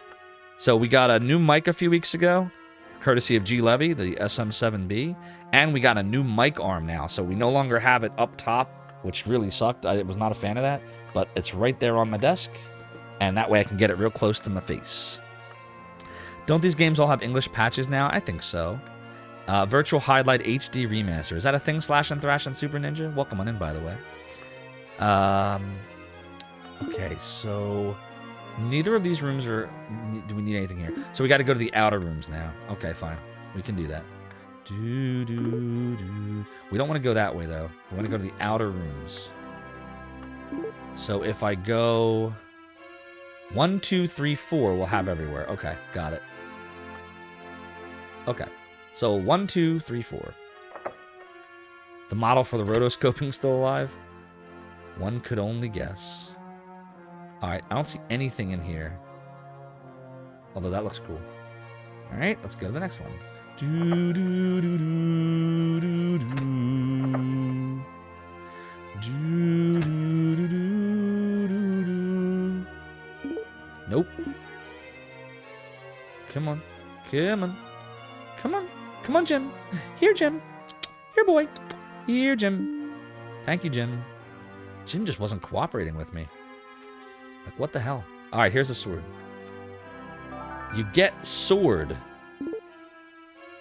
So we got a new mic a few weeks ago, courtesy of G Levy, the SM7B, and we got a new mic arm now. So we no longer have it up top, which really sucked. I was not a fan of that, but it's right there on my desk, and that way I can get it real close to my face. Don't these games all have English patches now? I think so. Virtual Hydlide HD Remaster. Is that a thing, Slash and Thrash and Super Ninja? Welcome on in, by the way. Okay, so neither of these rooms are... Do we need anything here? So we got to go to the outer rooms now. Okay, fine. We can do that. Do, do, do. We don't want to go that way, though. We want to go to the outer rooms. So if I go 1, 2, 3, 4, we'll have everywhere. Okay, got it. Okay. So 1, 2, 3, 4. The model for the rotoscoping still alive? One could only guess. Alright, I don't see anything in here. Although that looks cool. Alright, let's go to the next one. Do, do, do, do, do, do. Do, do, do, do, do, do. Nope. Come on. Come on. Come on. Come on, Jim. Here, Jim. Here, boy. Here, Jim. Thank you, Jim. Jim just wasn't cooperating with me. Like, what the hell? All right, here's a sword. You get sword.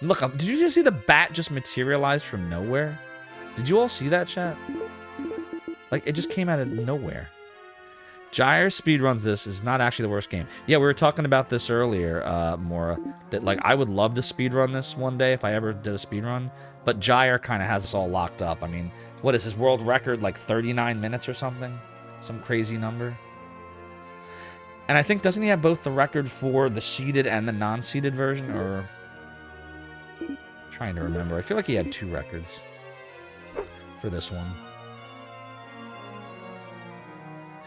Look, did you just see the bat just materialize from nowhere? Did you all see that, chat? Like, it just came out of nowhere. Gyre speedruns this is not actually the worst game. Yeah, we were talking about this earlier, Mora, that, like, I would love to speedrun this one day if I ever did a speedrun, but Gyre kind of has us all locked up. I mean, what is his world record, like 39 minutes or something? Some crazy number. And I think, doesn't he have both the record for the seeded and the non-seeded version, or... I'm trying to remember. I feel like he had 2 records for this one.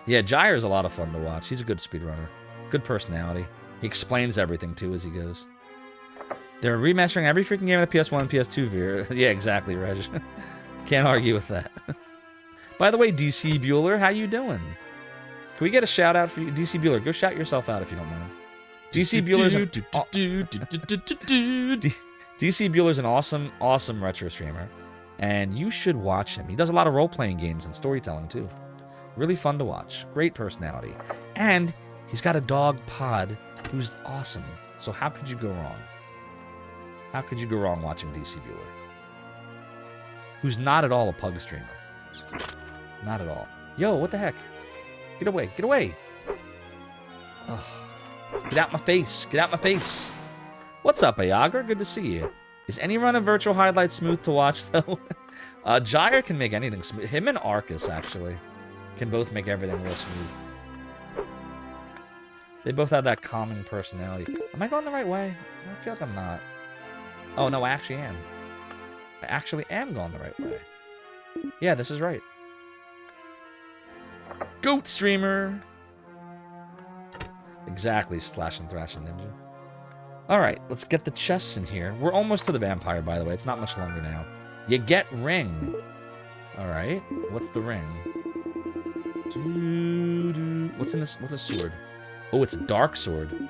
Yeah, Gyre's a lot of fun to watch. He's a good speedrunner. Good personality. He explains everything, too, as he goes. They're remastering every freaking game of the PS1 and PS2, Veer. Yeah, exactly, Reg. Can't argue with that. By the way, DC Bueller, how you doing? Can we get a shout-out for you? DC Bueller, go shout yourself out if you don't mind. DC Bueller's an awesome, awesome retro streamer. And you should watch him. He does a lot of role-playing games and storytelling, too. Really fun to watch. Great personality. And he's got a dog pod who's awesome. So how could you go wrong? How could you go wrong watching DC Bueller? Who's not at all a pug streamer. Not at all. Yo, what the heck? Get away. Get away. Oh, get out my face. Get out my face. What's up, Ayagar? Good to see you. Is any run of Virtual Hydlide smooth to watch, though? Gyre can make anything smooth. Him and Arcus, actually, can both make everything real smooth. They both have that calming personality. Am I going the right way? I feel like I'm not. Oh, no, I actually am. I actually am going the right way. Yeah, this is right. Goat streamer. Exactly, slash and thrash and ninja. All right, let's get the chests in here. We're almost to the vampire, by the way. It's not much longer now. You get ring. All right, what's the ring? What's in this? What's a sword? Oh, it's a dark sword.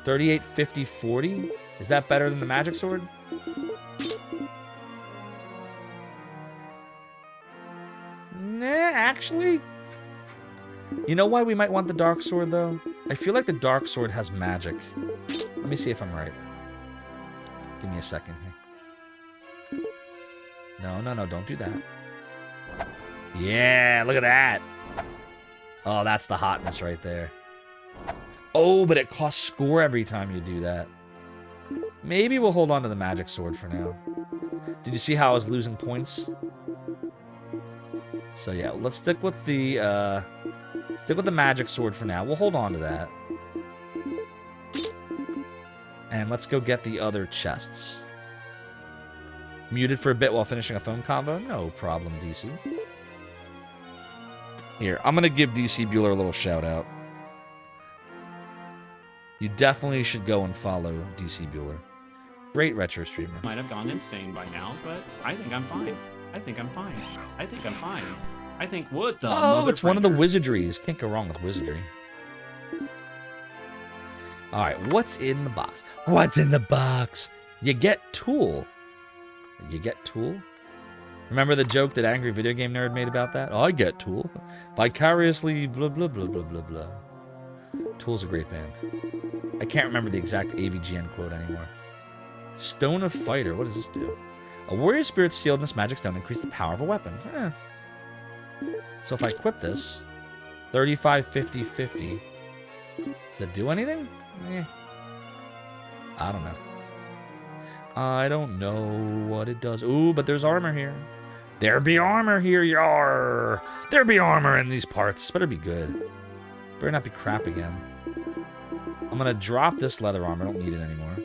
38, 50, 40? Is that better than the magic sword? Nah, actually. You know why we might want the dark sword, though? I feel like the dark sword has magic. Let me see if I'm right. Give me a second here. No, don't do that. Yeah, look at that. Oh, that's the hotness right there. Oh, but it costs score every time you do that. Maybe we'll hold on to the magic sword for now. Did you see how I was losing points? So yeah, let's stick with the magic sword for now. We'll hold on to that. And let's go get the other chests. Muted for a bit while finishing a phone combo? No problem, DC. Here, I'm going to give DC Bueller a little shout out. You definitely should go and follow DC Bueller. Great retro streamer. Might have gone insane by now, but I think I'm fine. I think I'm fine. I think I'm fine. I think what the Oh, it's one of the wizardries. Can't go wrong with wizardry. All right, what's in the box? What's in the box? You get tool. You get tool? Remember the joke that Angry Video Game Nerd made about that? Oh, I get tool. Vicariously blah, blah, blah, blah, blah, blah. Tool's a great band. I can't remember the exact AVGN quote anymore. Stone of Fighter. What does this do? A warrior spirit sealed in this magic stone increase the power of a weapon. So if I equip this, 35, 50, 50. Does it do anything? I don't know. I don't know what it does. Ooh, but there's armor here. There be armor here, yar. There be armor in these parts. Better be good. Better not be crap again. I'm gonna drop this leather armor. I don't need it anymore.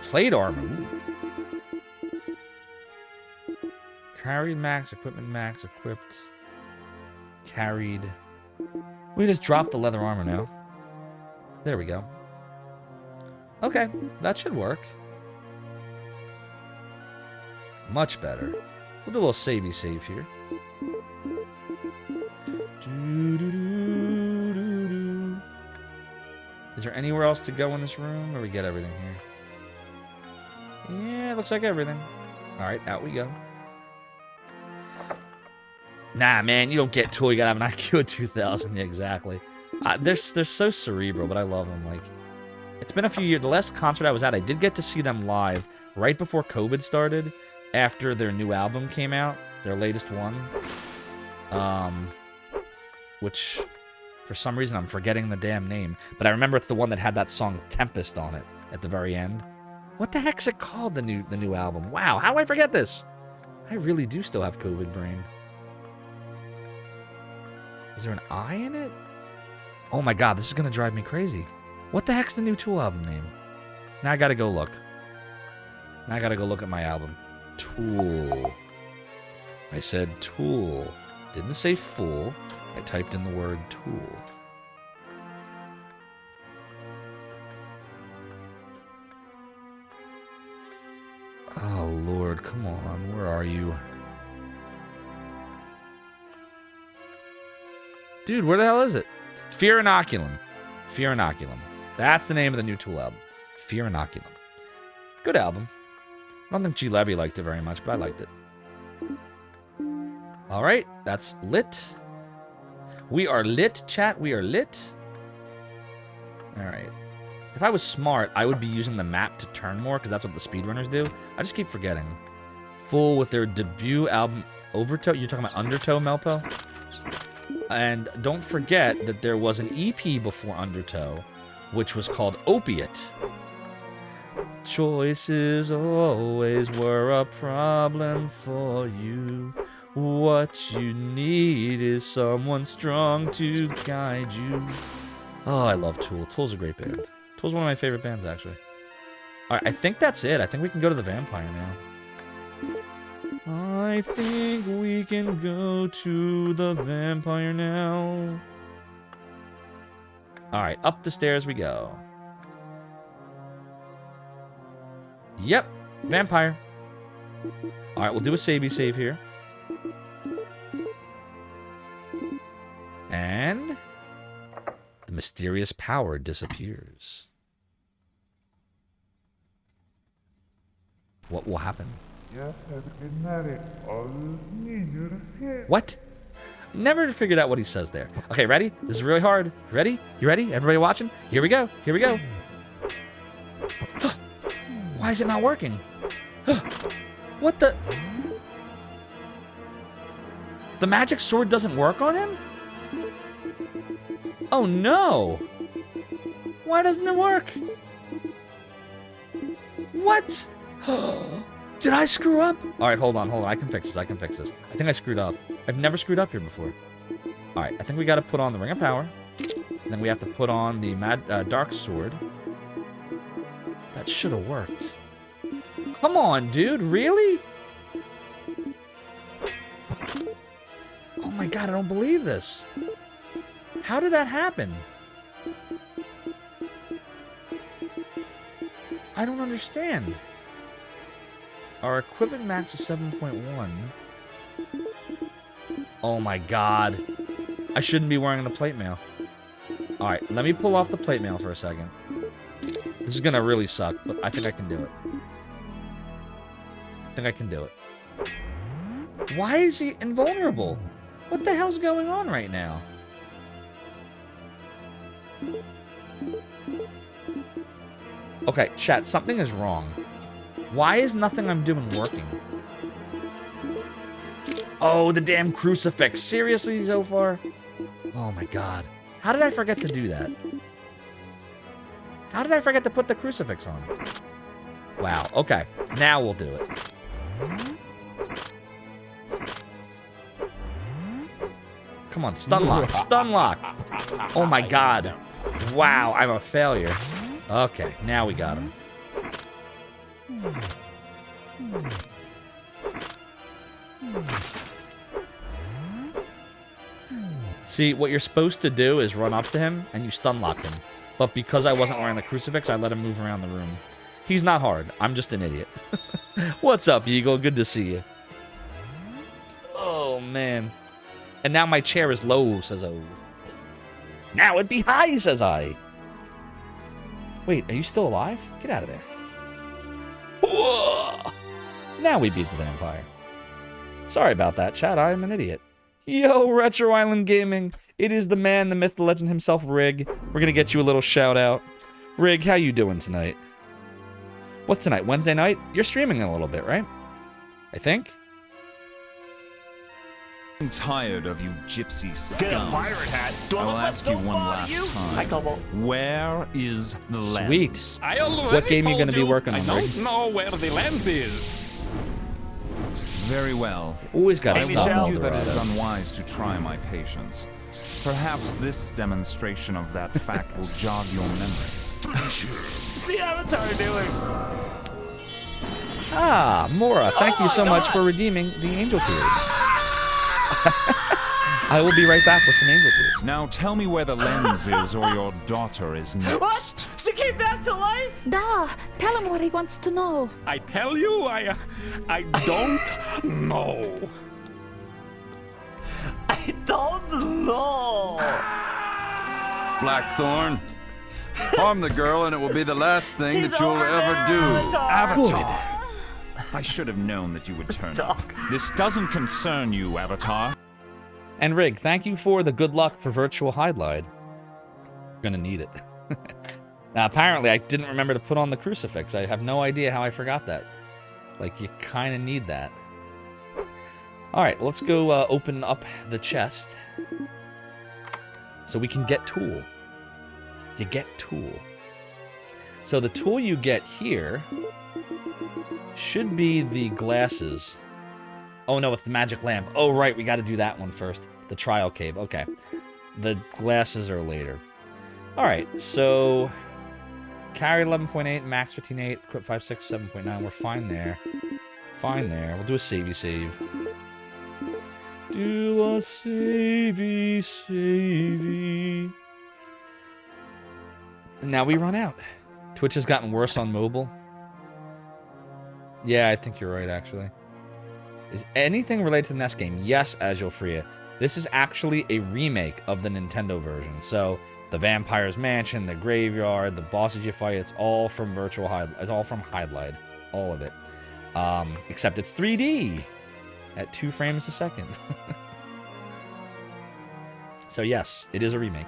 Plate armor. Ooh. Carried max, equipment max, equipped. Carried. We just dropped the leather armor now. There we go. Okay, that should work. Much better. We'll do a little savey save here. Is there anywhere else to go in this room, or we get everything here? Yeah, looks like everything. Alright, out we go. Nah, man, you don't get Tool. You gotta have an IQ of 2,000. Yeah, exactly. They're so cerebral, but I love them. Like, it's been a few years. The last concert I was at, I did get to see them live right before COVID started, after their new album came out, their latest one. Which, for some reason, I'm forgetting the damn name. But I remember it's the one that had that song Tempest on it at the very end. What the heck's it called, the new album? Wow, how do I forget this? I really do still have COVID brain. Is there an I in it? Oh my god, this is gonna drive me crazy. What the heck's the new Tool album name? Now I gotta go look. Now I gotta go look at my album. Tool. I said Tool. Didn't say fool. I typed in the word Tool. Oh Lord, come on. Where are you? Dude, where the hell is it? Fear Inoculum. Fear Inoculum. That's the name of the new Tool album. Fear Inoculum. Good album. I don't think G. Levy liked it very much, but I liked it. Alright, that's lit. We are lit, chat. We are lit. Alright. If I was smart, I would be using the map to turn more, because that's what the speedrunners do. I just keep forgetting. Full with their debut album, Overtow. You're talking about Undertow, Melpo? And don't forget that there was an EP before Undertow, which was called Opiate. Choices always were a problem for you. What you need is someone strong to guide you. Oh, I love Tool. Tool's a great band. Tool's one of my favorite bands, actually. Alright, I think that's it. I think we can go to the vampire now. I think we can go to the vampire now. Alright, up the stairs we go. Yep, vampire. Alright, we'll do a savey save here. And the mysterious power disappears. What will happen? What? Never figured out what he says there. Okay, ready? This is really hard. Ready? You ready? Everybody watching? Here we go. Here we go. Why is it not working? What the? The magic sword doesn't work on him? Oh no! Why doesn't it work? What? Did I screw up? Alright, hold on. I can fix this. I think I screwed up. I've never screwed up here before. Alright, I think we gotta put on the Ring of Power. And then we have to put on the Dark Sword. That should have worked. Come on, dude. Really? Oh my god, I don't believe this. How did that happen? I don't understand. Our equipment max is 7.1. Oh my god. I shouldn't be wearing the plate mail. Alright, let me pull off the plate mail for a second. This is gonna really suck, but I think I can do it. Why is he invulnerable? What the hell's going on right now? Okay, chat, something is wrong. Why is nothing I'm doing working? Oh, the damn crucifix. Seriously, Zophar? Oh my god. How did I forget to do that? How did I forget to put the crucifix on? Wow, okay. Now we'll do it. Come on, stun lock. Stun lock. Oh my god. Wow, I'm a failure. Okay, now we got him. See, what you're supposed to do is run up to him and you stun lock him. But because I wasn't wearing the crucifix, I let him move around the room. He's not hard. I'm just an idiot. What's up, Eagle? Good to see you. Oh, man. And now my chair is low, says O. Now it be high, says I. Wait, are you still alive? Get out of there. Whoa! Now we beat the vampire. Sorry about that, chat. I am an idiot. Yo, Retro Island Gaming. It is the man, the myth, the legend himself, Rig. We're going to get you a little shout out. Rig, how you doing tonight? What's tonight? Wednesday night? You're streaming a little bit, right? I think. I'm tired of you gypsy scum. Get a pirate hat. Do I I will look like ask you one Zophar to you? last time. Hi, Kobo. Where is the lens? Sweet. I already What game are you told going to be working on, I Rig? don't know where the lens is. Very well. Always got to I stop will tell you that it Eldorado. is unwise to try my patience. Perhaps this demonstration of that fact will jog your memory. What's the Avatar doing? Ah, Mora, thank you so much for redeeming the angel tears. I will be right back with some angel tears. Now tell me where the lens is or your daughter is next. What? She came back to life? Da, tell him what he wants to know. I tell you, I don't know. I don't know. Blackthorn, harm the girl and it will be the last thing that you'll ever do. Avatar! I should have known that you would turn up. This doesn't concern you, Avatar. And Rig, thank you for the good luck for virtual Hydlide. We're gonna need it. Now, apparently, I didn't remember to put on the crucifix. I have no idea how I forgot that. Like, you kind of need that. All right, let's go open up the chest so we can get tool. You get tool. So the tool you get here should be the glasses. Oh, no, it's the magic lamp. Oh, right, we got to do that one first. The trial cave. Okay. The glasses are later. All right, so carry 11.8, max 15.8, equip 5.6, 7.9. We're fine there. Fine there. We'll do a savey save. Do a savey savey. And now we run out. Twitch has gotten worse on mobile. Yeah, I think you're right, actually. Is anything related to the NES game? Yes, Azul Freya. This is actually a remake of the Nintendo version. So, the Vampire's Mansion, the Graveyard, the bosses you fight, it's all from Virtual Hydlide. It's all from Hydlide. All of it. Except it's 3D at 2 frames a second. So, yes, it is a remake.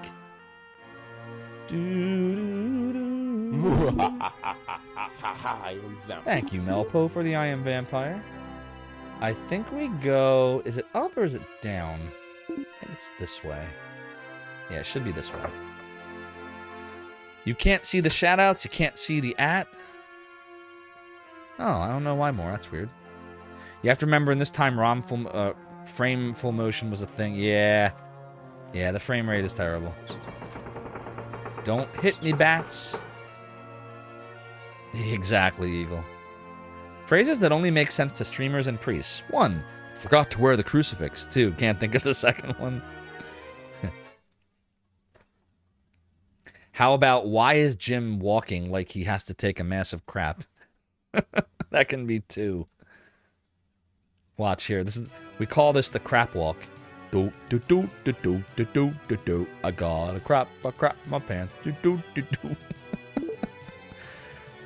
Thank you, Melpo, for the I Am Vampire. I think we go... Is it up or is it down? I think it's this way. Yeah, it should be this way. You can't see the shoutouts. You can't see the @. Oh, I don't know why more. That's weird. You have to remember in this time, frame full motion was a thing. Yeah. Yeah, the frame rate is terrible. Don't hit me, bats. Exactly, Eagle. Phrases that only make sense to streamers and priests. 1. Forgot to wear the crucifix. 2. Can't think of the second one. How about, why is Jim walking like he has to take a massive crap? That can be 2. Watch here. We call this the crap walk. Do do do do do do do do do. I got a crap my pants. Do do do do.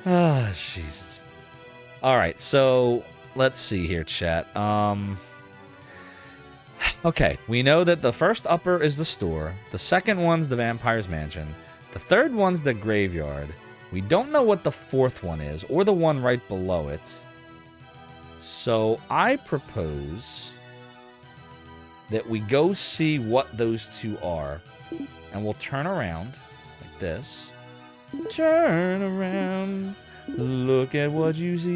Ah, Jesus. All right, so let's see here, chat. Okay, we know that the first upper is the store. The second one's the Vampire's Mansion. The third one's the Graveyard. We don't know what the fourth one is, or the one right below it. So I propose that we go see what those 2 are. And we'll turn around like this. Turn around. Look at what you see.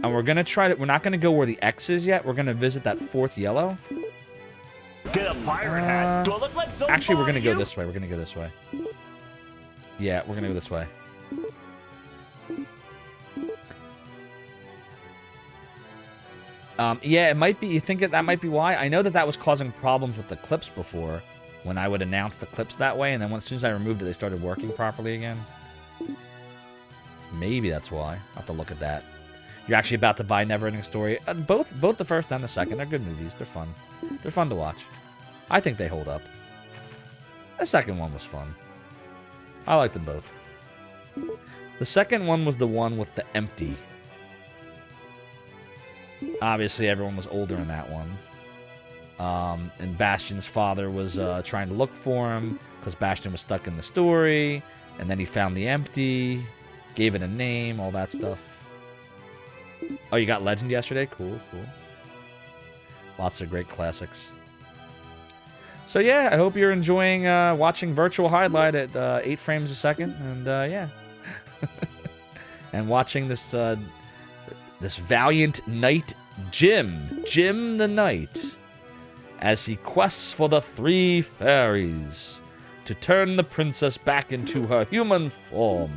And we're going to try to... We're not going to go where the X is yet. We're going to visit that 4th yellow. Get a pirate hat. Do I look like Zophar Actually, we're going to you? go this way. We're going to go this way. Yeah, we're going to go this way. Yeah, it might be. You think that might be why? I know that was causing problems with the clips before, when I would announce the clips that way, and then as soon as I removed it, they started working properly again. Maybe that's why. I'll have to look at that. You're actually about to buy Neverending Story. Both the first and the second. They're good movies. They're fun. They're fun to watch. I think they hold up. The second one was fun. I liked them both. The second one was the one with the empty. Obviously, everyone was older in that one. And Bastian's father was trying to look for him because Bastian was stuck in the story. And then he found the empty, gave it a name, all that stuff. Oh, you got Legend yesterday? Cool, cool. Lots of great classics. So yeah, I hope you're enjoying watching Virtual Hydlide at 8 frames a second. And yeah. And watching this this valiant knight Jim the Knight, as he quests for the 3 fairies to turn the princess back into her human form.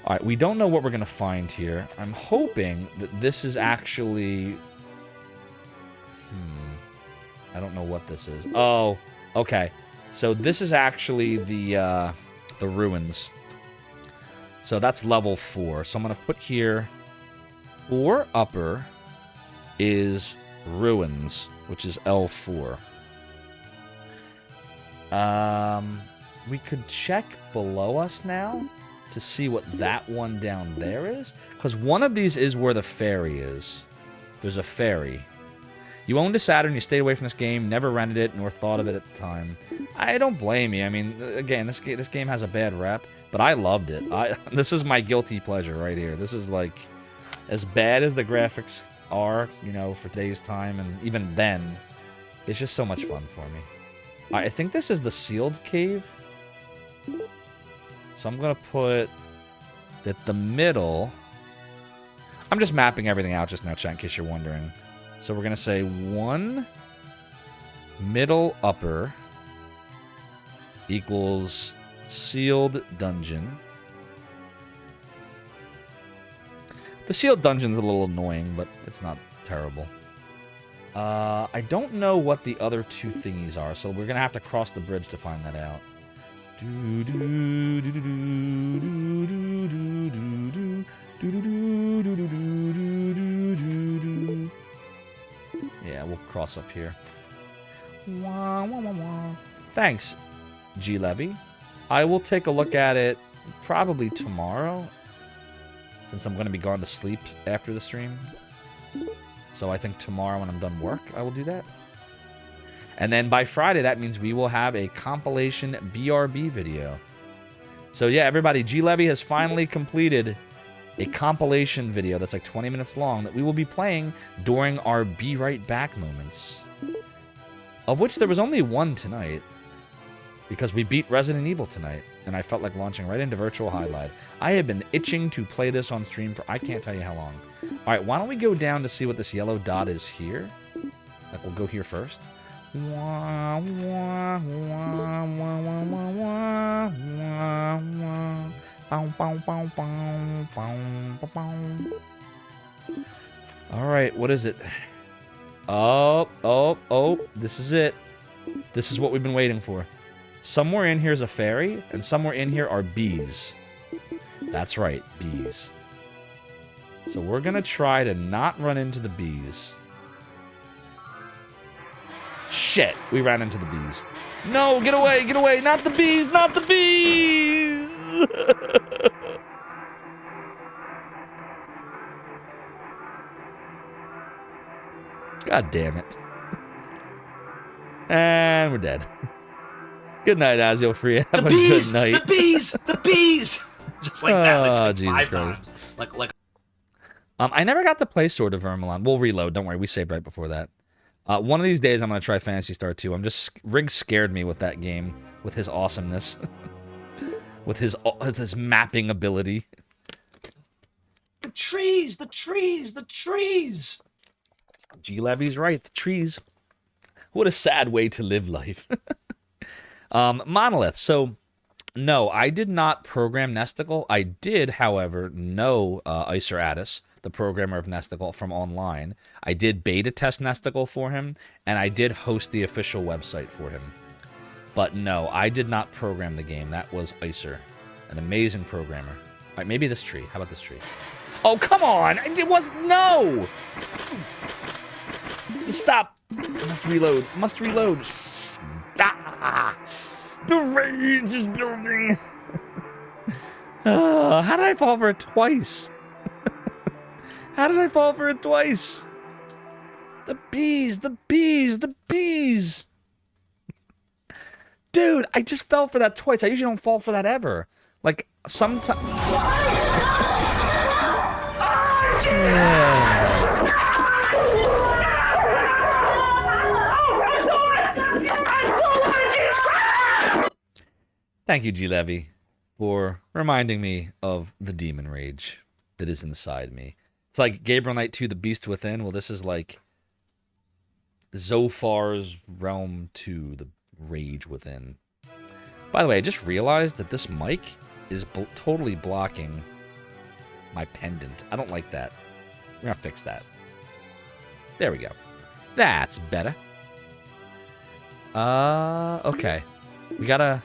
Alright, we don't know what we're going to find here. I'm hoping that this is actually... I don't know what this is. Oh, okay. So this is actually the ruins. So that's level 4. So I'm going to put here 4 upper is ruins, which is L4. We could check below us now to see what that one down there is, because one of these is where the fairy is. There's a fairy. You owned a Saturn, you stayed away from this game, never rented it, nor thought of it at the time. I don't blame you. I mean, again, this game has a bad rep, but I loved it. This is my guilty pleasure right here. This is like, as bad as the graphics are, you know, for today's time, and even then, it's just so much fun for me. I think this is the sealed cave. So I'm going to put that the middle... I'm just mapping everything out just now, chat, in case you're wondering. So we're going to say 1 middle upper equals sealed dungeon. The sealed dungeon's a little annoying, but it's not terrible. I don't know what the other 2 thingies are, so we're going to have to cross the bridge to find that out. Yeah, we'll cross up here. Thanks, G Levy. I will take a look at it probably tomorrow, since I'm going to be gone to sleep after the stream. So I think tomorrow when I'm done work, I will do that. And then by Friday, that means we will have a compilation BRB video. So yeah, everybody, G Levy has finally completed a compilation video that's like 20 minutes long that we will be playing during our Be Right Back moments. Of which there was only 1 tonight, because we beat Resident Evil tonight, and I felt like launching right into Virtual Hydlide. I have been itching to play this on stream for I can't tell you how long. Alright, why don't we go down to see what this yellow dot is here? Like, we'll go here first. Alright, what is it? Oh, this is it. This is what we've been waiting for. Somewhere in here is a fairy, and somewhere in here are bees. That's right, bees. So we're gonna try to not run into the bees. Shit, we ran into the bees. No, get away, not the bees, not the bees! God damn it. And we're dead. Good night, Azio Free. Have a good night. The bees! The bees! Just like that, like Jesus 5 Christ. times. Like. I never got to play Sword of Vermilion. We'll reload. Don't worry. We saved right before that. One of these days, I'm going to try Phantasy Star 2. Riggs scared me with that game, with his awesomeness, with his mapping ability. The trees! The trees! The trees! G Levy's right. The trees. What a sad way to live life. Monolith. So No, I did not program Nesticle. I did, however, know Icer Addis, the programmer of Nesticle, from online. I did beta test Nesticle for him, and I did host the official website for him. But no, I did not program the game. That was Icer, an amazing programmer. All right, maybe this tree. How about this tree? Oh, come on! It was no! Stop! Must reload. Must reload. Ah! The rage is building. How did I fall for it twice? How did I fall for it twice? The bees, the bees, the bees. Dude, I just fell for that twice. I usually don't fall for that ever. Like, sometimes... Thank you, G. Levy, for reminding me of the demon rage that is inside me. It's like Gabriel Knight 2, The Beast Within. Well, this is like Zophar's Realm 2, The Rage Within. By the way, I just realized that this mic is totally blocking my pendant. I don't like that. We're going to fix that. There we go. That's better. Okay. We gotta...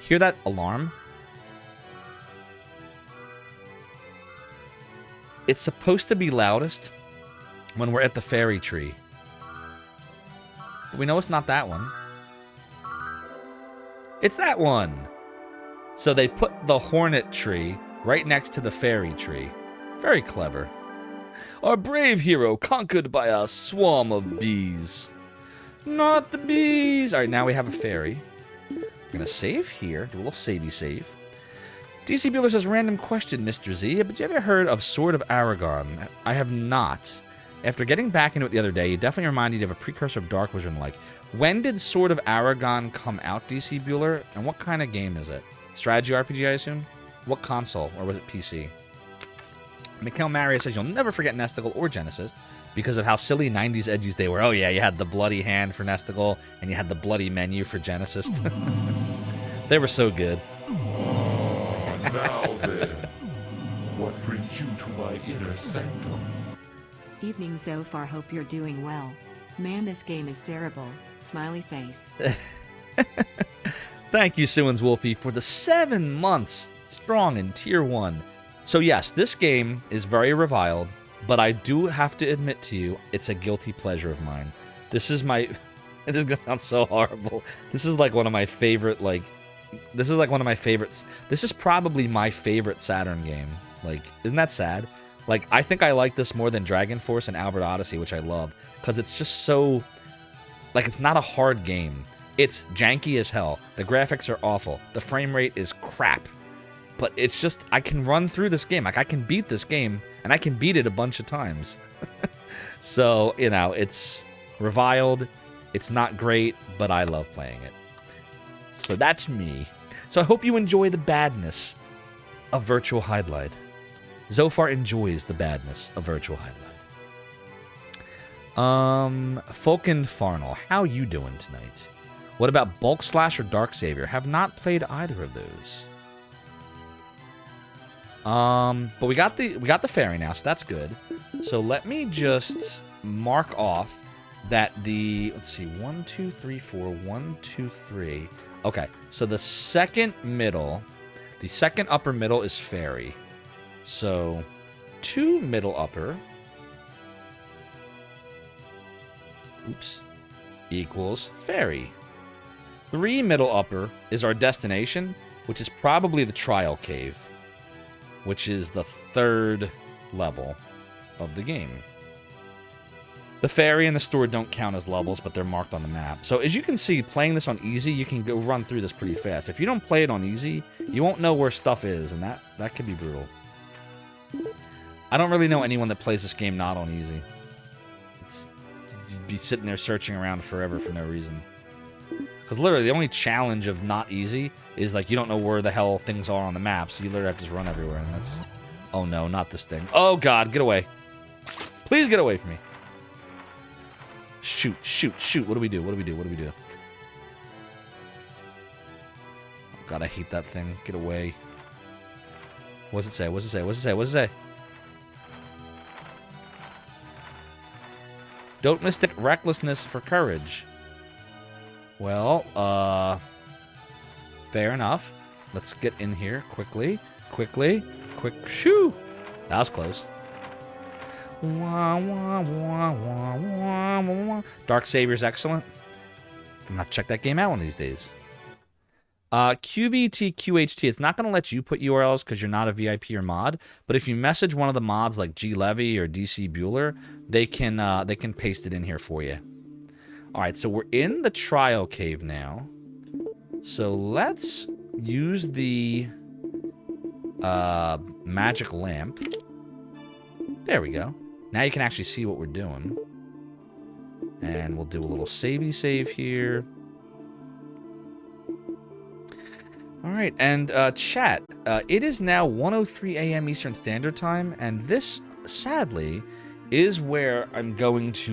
Hear that alarm? It's supposed to be loudest when we're at the fairy tree. But we know it's not that one. It's that one! So they put the hornet tree right next to the fairy tree. Very clever. Our brave hero conquered by a swarm of bees. Not the bees! Alright, now we have a fairy. We're gonna save here, do a little savey save. DC Bueller says, random question, Mr. Z, but you ever heard of Sword of Aragon? I have not. After getting back into it the other day, you definitely reminded me of a precursor of Dark Wizard and like. When did Sword of Aragon come out, DC Bueller? And what kind of game is it? Strategy RPG, I assume? What console? Or was it PC? Mikhail Maria says, you'll never forget Nesticle or Genesis because of how silly 90s edgies they were. Oh yeah, you had the bloody hand for Nesticle, and you had the bloody menu for Genesis. They were so good. Now then, what brings you to my inner sanctum? Evening Zophar, hope you're doing well. Man, this game is terrible. Smiley face. Thank you, Suins Wolfie, for the 7 months strong in Tier 1. So yes, this game is very reviled, but I do have to admit to you, it's a guilty pleasure of mine. This is my... This is gonna sound so horrible. This is like one of my favorite, like... This is like one of my favorites. This is probably my favorite Saturn game. Like, isn't that sad? Like, I think I like this more than Dragon Force and Albert Odyssey, which I love, because it's just so... Like, it's not a hard game. It's janky as hell. The graphics are awful. The frame rate is crap. But it's just, I can run through this game. Like, I can beat this game, and I can beat it a bunch of times. So, you know, it's reviled. It's not great, but I love playing it. So that's me. So I hope you enjoy the badness of Virtual Hydlide. Zophar enjoys the badness of Virtual Hydlide. Fulkin Farnell, how you doing tonight? What about Bulk Slash or Dark Savior? Have not played either of those. But we got the fairy now, so that's good. So let me just mark off that the, let's see, 1, 2, 3, 4, 1, 2, 3. Okay, so the second upper middle is fairy. So 2 middle upper, oops, equals fairy. 3 middle upper is our destination, which is probably the trial cave, which is the 3rd level of the game. The fairy and the store don't count as levels, but they're marked on the map. So as you can see, playing this on easy, you can go run through this pretty fast. If you don't play it on easy, you won't know where stuff is, and that can be brutal. I don't really know anyone that plays this game not on easy. You'd be sitting there searching around forever for no reason. Because literally, the only challenge of not easy is like you don't know where the hell things are on the map, so you literally have to just run everywhere, and that's... Oh no, not this thing. Oh god, get away. Please get away from me. Shoot, shoot, shoot. What do we do? What do we do? What do we do? God, I hate that thing. Get away. What's it say? What's it say? What's it say? What's it say? Don't mistake recklessness for courage. Well, fair enough. Let's get in here quickly. Quickly. Quick. Shoo! That was close. Dark Savior's excellent. I'm gonna have to check that game out one of these days. QVT QHT, it's not going to let you put URLs because you're not a VIP or mod, but if you message one of the mods like G Levy or DC Bueller, they can paste it in here for you. All right, so we're in the trial cave now. So let's use the magic lamp. There we go. Now you can actually see what we're doing. And we'll do a little savey save here. All right, and chat, it is now 1:03 a.m. Eastern Standard Time, and this, sadly, is where I'm going to